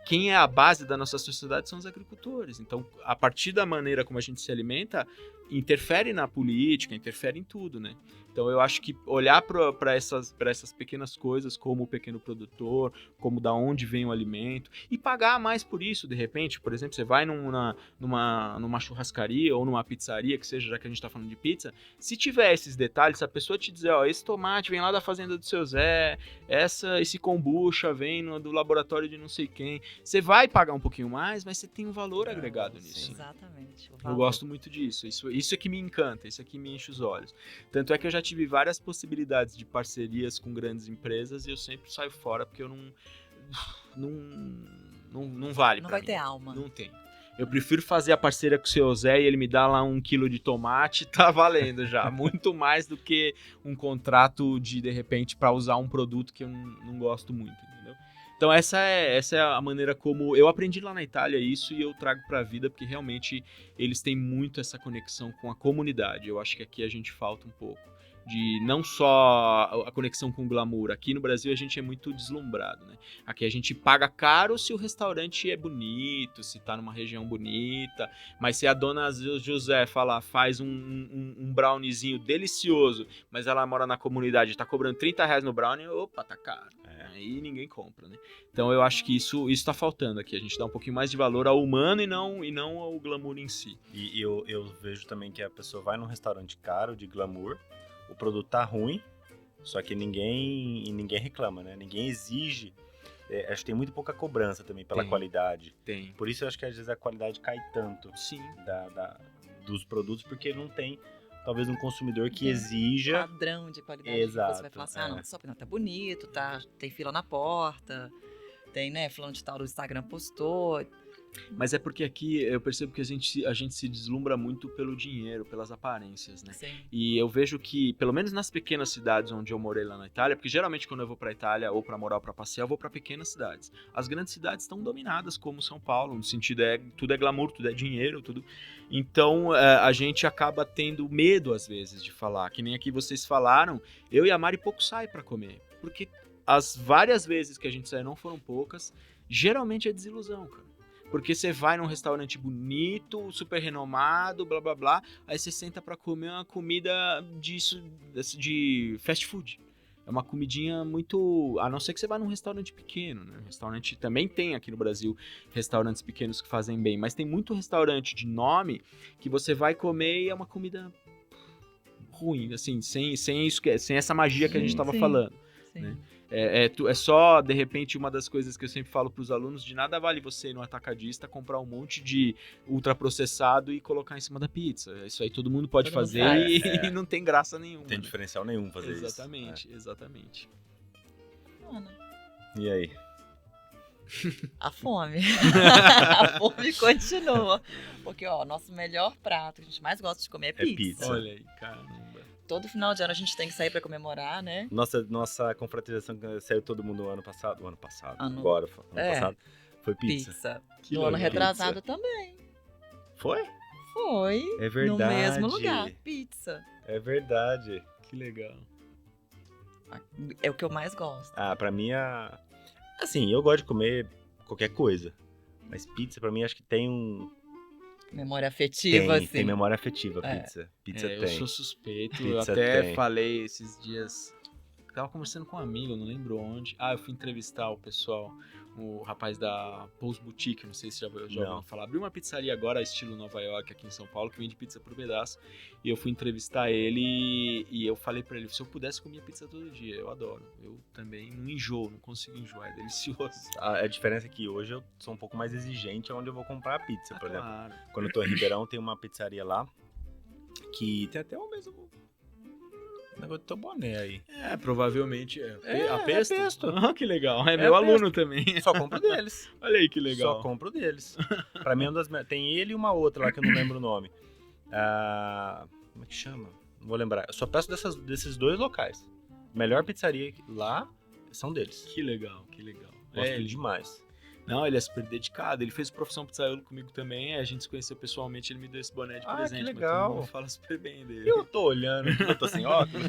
quem é a base da nossa sociedade são os agricultores. Então, a partir da maneira como a gente se alimenta, interfere na política, interfere em tudo, né? Então, eu acho que olhar para essas pequenas coisas, como o pequeno produtor, como da onde vem o alimento, e pagar mais por isso, de repente. Por exemplo, você vai numa churrascaria ou numa pizzaria, que seja, já que a gente está falando de pizza, se tiver esses detalhes, se a pessoa te dizer, esse tomate vem lá da fazenda do seu Zé, esse kombucha vem do laboratório de não sei quem, você vai pagar um pouquinho mais, mas você tem um valor agregado nisso. Exatamente. Eu gosto muito disso. Isso é que me encanta, isso é que me enche os olhos. Tanto é que eu já tive várias possibilidades de parcerias com grandes empresas e eu sempre saio fora porque eu não vale Não pra vai mim. ter alma. Não tem. Eu prefiro fazer a parceria com o seu Zé e ele me dá lá 1 quilo de tomate, tá valendo já. Muito mais do que um contrato de repente, para usar um produto que eu não gosto muito, entendeu? Então essa é a maneira como eu aprendi lá na Itália isso e eu trago pra vida, porque realmente eles têm muito essa conexão com a comunidade. Eu acho que aqui a gente falta um pouco. De não só a conexão com o glamour. Aqui no Brasil a gente é muito deslumbrado, né? Aqui a gente paga caro se o restaurante é bonito, se tá numa região bonita, mas se a dona José faz um browniezinho delicioso, mas ela mora na comunidade e tá cobrando R$30 no brownie, opa, tá caro. Aí ninguém compra, né? Então eu acho que isso tá faltando aqui. A gente dá um pouquinho mais de valor ao humano e não ao glamour em si. E eu vejo também que a pessoa vai num restaurante caro de glamour, o produto tá ruim, só que ninguém reclama, né? Ninguém exige. Acho que tem muito pouca cobrança também pela qualidade. Tem. Por isso eu acho que às vezes a qualidade cai tanto. Sim. Dos produtos, porque não tem talvez um consumidor que Tem exija. padrão de qualidade. Exato, Você vai falar assim, é. não, só tá bonito, tá, tem fila na porta, tem, né, fulano de tal do Instagram postou. Mas é porque aqui eu percebo que a gente se deslumbra muito pelo dinheiro, pelas aparências, né? Assim, E eu vejo que, pelo menos nas pequenas cidades onde eu morei lá na Itália, porque geralmente quando eu vou pra Itália ou pra morar ou pra passear, eu vou pra pequenas cidades. As grandes cidades estão dominadas, como São Paulo, no sentido tudo é glamour, tudo é dinheiro, tudo. Então a gente acaba tendo medo às vezes de falar, que nem aqui vocês falaram, eu e a Mari pouco sai pra comer, porque as várias vezes que a gente saiu, não foram poucas, geralmente é desilusão, cara. Porque você vai num restaurante bonito, super renomado, blá blá blá, aí você senta pra comer uma comida de fast food. É uma comidinha muito... A não ser que você vá num restaurante pequeno, né? Restaurante também tem aqui no Brasil restaurantes pequenos que fazem bem, mas tem muito restaurante de nome que você vai comer e é uma comida ruim, assim, sem isso, sem essa magia que a gente tava sim, falando. sim. Né? É só, de repente, uma das coisas que eu sempre falo para os alunos, de nada vale você ir no atacadista, comprar um monte de ultraprocessado e colocar em cima da pizza. Isso aí todo mundo pode Todo mundo fazer faz. e não tem graça nenhuma. Não tem né? diferencial nenhum fazer Exatamente, exatamente. Mano, isso. E aí? a fome. A fome continua. Porque, ó, nosso melhor prato que a gente mais gosta de comer é pizza. pizza. Olha aí, caramba. Todo final de ano a gente tem que sair pra comemorar, né? Nossa confraternização que saiu todo mundo ano passado. Ano Ano- passado. Foi pizza. Pizza. Que No ano legal. retrasado também. Foi? Foi. É No verdade. mesmo lugar. Pizza. É verdade. Que legal. É o que eu mais gosto. Ah, pra mim, assim, eu gosto de comer qualquer coisa. Mas pizza, pra mim, acho que tem um... Memória afetiva, assim. Tem memória afetiva, É. pizza. Pizza Eu tem. sou suspeito, eu Pizza até tem. falei esses dias. Tava conversando com um amigo, não lembro onde. Eu fui entrevistar o pessoal, o rapaz da Pose Boutique, não sei se já ouviram falar. Abriu uma pizzaria agora, estilo Nova York, aqui em São Paulo, que vende pizza por pedaço. E eu fui entrevistar ele e eu falei pra ele, se eu pudesse comer pizza todo dia, eu adoro. Eu também não enjoo, não consigo enjoar, é delicioso. A diferença é que hoje eu sou um pouco mais exigente onde eu vou comprar a pizza, por exemplo. Claro. Quando eu tô em Ribeirão, tem uma pizzaria lá que tem até o mesmo negócio do teu boné aí. Provavelmente é. É, A Pesto? é Pesto. Que legal. É meu a aluno também. Só compro deles. Olha aí que legal. Só compro deles. Pra mim, tem ele e uma outra lá que eu não lembro o nome. Como é que chama? Não vou lembrar. Eu só peço desses dois locais. Melhor pizzaria lá são deles. Que legal, que legal. Gosto dele demais. Não, ele é super dedicado. Ele fez profissão pizzaiolo comigo também. A gente se conheceu pessoalmente. Ele me deu esse boné de Ah, presente. que mas legal. todo mundo fala super bem dele. Eu tô olhando, eu tô sem óculos.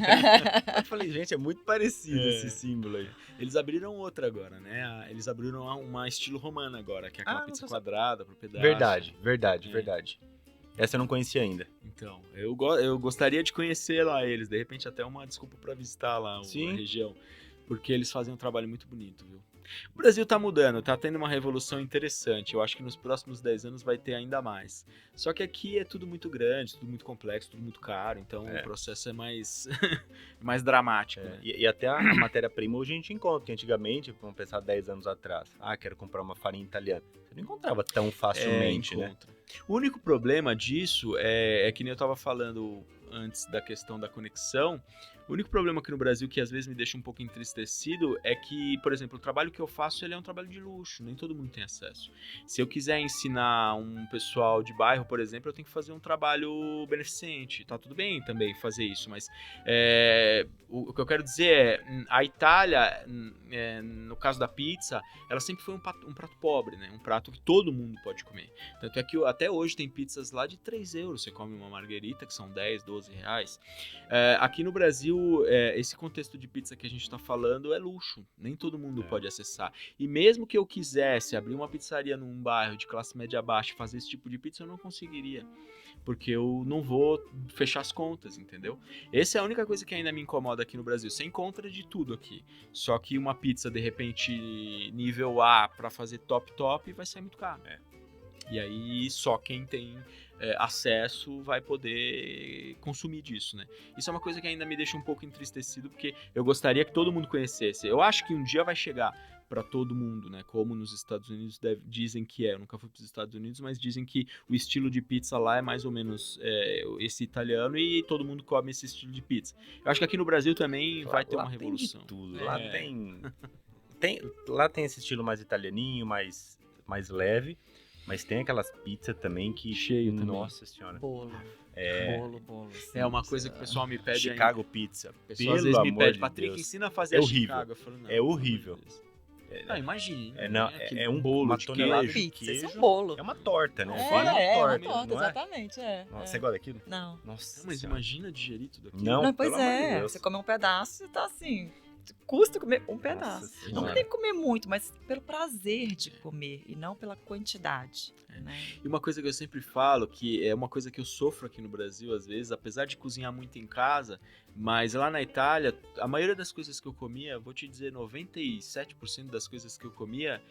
Eu falei, gente, é muito parecido esse símbolo aí. Eles abriram outra agora, né? Eles abriram uma estilo romana agora, que é aquela Ah, pizza não tô quadrada por pedaço. Verdade. Essa eu não conhecia ainda. Então, eu gostaria de conhecer lá eles. De repente até uma desculpa pra visitar lá Sim. a região. Porque eles fazem um trabalho muito bonito, viu? O Brasil tá mudando, tá tendo uma revolução interessante. Eu acho que nos próximos 10 anos vai ter ainda mais. Só que aqui é tudo muito grande, tudo muito complexo, tudo muito caro. Então o processo é mais, mais dramático. Né? E até a matéria-prima hoje a gente encontra, que antigamente, vamos pensar 10 anos atrás, quero comprar uma farinha italiana. Você não encontrava tão facilmente, né? O único problema disso é que nem eu tava falando antes da questão da conexão. O único problema aqui no Brasil que às vezes me deixa um pouco entristecido é que, por exemplo, o trabalho que eu faço ele é um trabalho de luxo, nem todo mundo tem acesso. Se eu quiser ensinar um pessoal de bairro, por exemplo, eu tenho que fazer um trabalho beneficente. Tá tudo bem também fazer isso, mas o que eu quero dizer é, a Itália, no caso da pizza, ela sempre foi um prato pobre, né? Um prato que todo mundo pode comer. Tanto é que até hoje tem pizzas lá de 3 euros, você come uma marguerita, que são 10, 12 reais. Aqui no Brasil, esse contexto de pizza que a gente está falando é luxo, nem todo mundo pode acessar. E mesmo que eu quisesse abrir uma pizzaria num bairro de classe média baixa e fazer esse tipo de pizza, eu não conseguiria, porque eu não vou fechar as contas, entendeu? Essa é a única coisa que ainda me incomoda aqui no Brasil. Você encontra de tudo aqui, só que uma pizza, de repente, nível A para fazer top vai sair muito caro. E aí só quem tem acesso vai poder consumir disso, né? Isso é uma coisa que ainda me deixa um pouco entristecido, porque eu gostaria que todo mundo conhecesse. Eu acho que um dia vai chegar, para todo mundo, né? Como nos Estados Unidos dizem que é. Eu nunca fui para os Estados Unidos, mas dizem que o estilo de pizza lá é mais ou menos esse italiano e todo mundo come esse estilo de pizza. Eu acho que aqui no Brasil também vai ter uma revolução. Tem de tudo. É. Lá lá tem esse estilo mais italianinho, mais leve, mas tem aquelas pizzas também que... Cheio também. Nossa senhora. Bolo. É, Bolo. É uma coisa que o pessoal me pede Chicago Pizza. ainda. O pessoal às vezes me Pelo amor pede, de Patrick, Deus. ensina a fazer É a horrível. Chicago. Eu falo, não, É horrível. pelo amor de Deus. Não, imagina. É um bolo uma de tonelada queijo. de Pizza, isso é queijo. um bolo. É uma torta, né? É, Fora é uma mesmo, torta, não é? exatamente, Nossa, você gosta daquilo? Não. Nossa Não, mas senhora. imagina digerir tudo aquilo. Não, Não, pois pelo amor de é. Deus. Você come um pedaço e tá assim. Custa comer um pedaço. Senhora. Não tem que comer muito, mas pelo prazer de comer e não pela quantidade. Né? E uma coisa que eu sempre falo, que é uma coisa que eu sofro aqui no Brasil, às vezes, apesar de cozinhar muito em casa, mas lá na Itália, a maioria das coisas que eu comia, vou te dizer, 97% das coisas que eu comia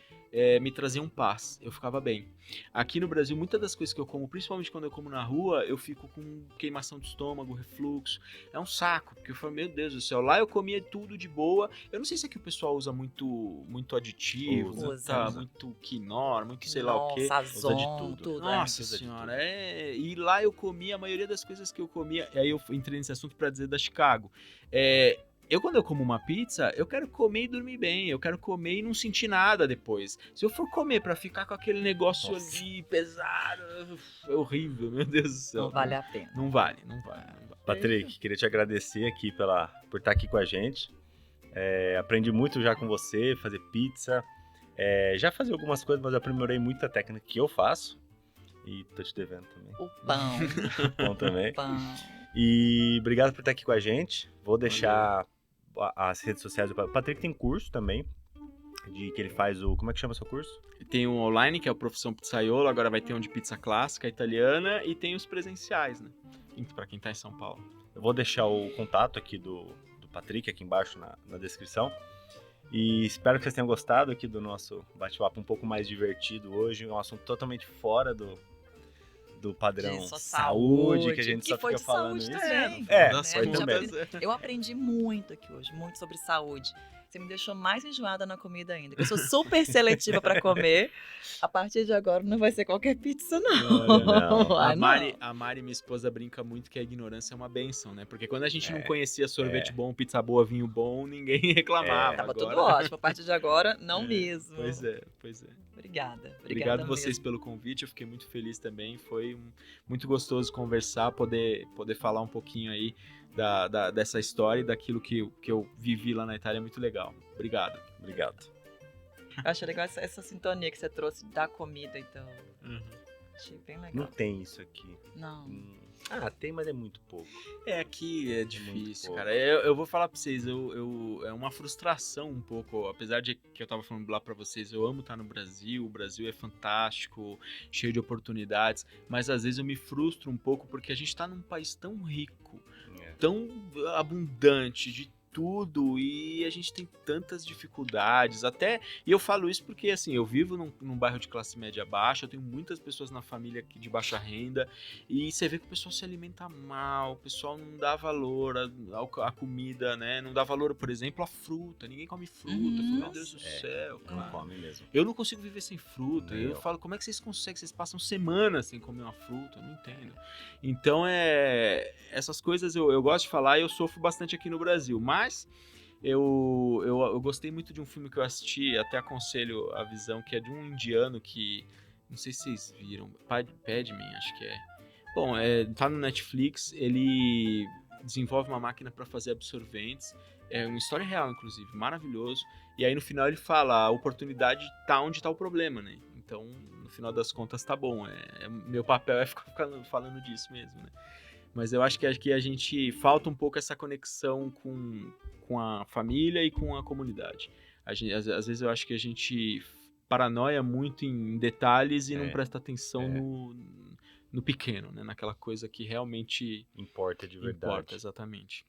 me traziam paz, eu ficava bem. Aqui no Brasil, muitas das coisas que eu como, principalmente quando eu como na rua, eu fico com queimação de estômago, refluxo, é um saco, porque eu falo, meu Deus do céu, lá eu comia tudo de boa, eu não sei se aqui o pessoal usa muito aditivo, Usa. muito quinor, muito sei lá o quê. Sazon, Usa de tudo. Nossa Usa de senhora, tudo. e lá eu comia a maioria das coisas que eu comia, e aí eu entrei nesse assunto pra dizer da Chicago. Quando eu como uma pizza, eu quero comer e dormir bem, eu quero comer e não sentir nada depois. Se eu for comer pra ficar com aquele negócio Nossa. ali pesado, é horrível, meu Deus do céu. Não vale a pena. Não vale. Patrick, queria te agradecer aqui por estar aqui com a gente. Aprendi muito já com você, fazer pizza. Já fazia algumas coisas, mas eu aprimorei muito a técnica que eu faço. E tô te devendo também. O pão. Bom também. Pão. E obrigado por estar aqui com a gente. Vou deixar as redes sociais do Patrick. Tem curso também, que ele faz como é que chama o seu curso? Tem um online, que é o Profissão Pizzaiolo, agora vai ter um de pizza clássica italiana, e tem os presenciais, né? Pra quem tá em São Paulo. Eu vou deixar o contato aqui do Patrick aqui embaixo na descrição. E espero que vocês tenham gostado aqui do nosso bate-papo um pouco mais divertido hoje. Um assunto totalmente fora do padrão De só saúde, que a gente que só foi fica de falando saúde isso. também. no final né? das A gente contas, Eu aprendi muito aqui hoje, muito sobre saúde. Você me deixou mais enjoada na comida ainda. Que eu sou super seletiva para comer. A partir de agora não vai ser qualquer pizza, não. Não. Vai, A Mari, minha esposa, brinca muito que a ignorância é uma benção, né? Porque quando a gente não conhecia sorvete bom, pizza boa, vinho bom, ninguém reclamava. Tava Agora... tudo ótimo. A partir de agora, não mesmo. Pois é. Obrigada. Obrigado vocês mesmo. pelo convite, eu fiquei muito feliz também. Foi muito gostoso conversar, poder falar um pouquinho aí dessa história e daquilo que eu vivi lá na Itália. É muito legal. Obrigado. Eu achei legal essa sintonia que você trouxe da comida, então. Achei bem legal. Não tem isso aqui. Não. Tem, mas é muito pouco. Aqui é muito difícil, pouco. cara. Eu vou falar pra vocês, é uma frustração um pouco, apesar de que eu tava falando lá pra vocês, eu amo estar no Brasil, o Brasil é fantástico, cheio de oportunidades, mas às vezes eu me frustro um pouco porque a gente tá num país tão rico, tão abundante de tudo, e a gente tem tantas dificuldades, e eu falo isso porque, assim, eu vivo num bairro de classe média baixa, eu tenho muitas pessoas na família aqui de baixa renda, e você vê que o pessoal se alimenta mal, o pessoal não dá valor à comida, né, não dá valor, por exemplo, à fruta, ninguém come fruta, eu falo, meu Deus do céu, Não cara. come mesmo. Eu não consigo viver sem fruta. Nem Eu eu. falo, como é que vocês conseguem? Vocês passam semanas sem comer uma fruta? Eu não entendo. Então, essas coisas eu gosto de falar e eu sofro bastante aqui no Brasil. Mas eu gostei muito de um filme que eu assisti, até aconselho a visão, que é de um indiano que... Não sei se vocês viram. Padman, acho que é. Bom, tá no Netflix. Ele desenvolve uma máquina para fazer absorventes. É uma história real, inclusive. Maravilhoso. E aí, no final, ele fala, a oportunidade tá onde tá o problema, né? Então, no final das contas, tá bom. Meu papel é ficar falando disso mesmo, né? Mas eu acho que aqui a gente falta um pouco essa conexão com a família e com a comunidade. Às vezes eu acho que a gente paranoia muito em detalhes e não presta atenção no pequeno, né? Naquela coisa que realmente Importa de verdade. importa, exatamente.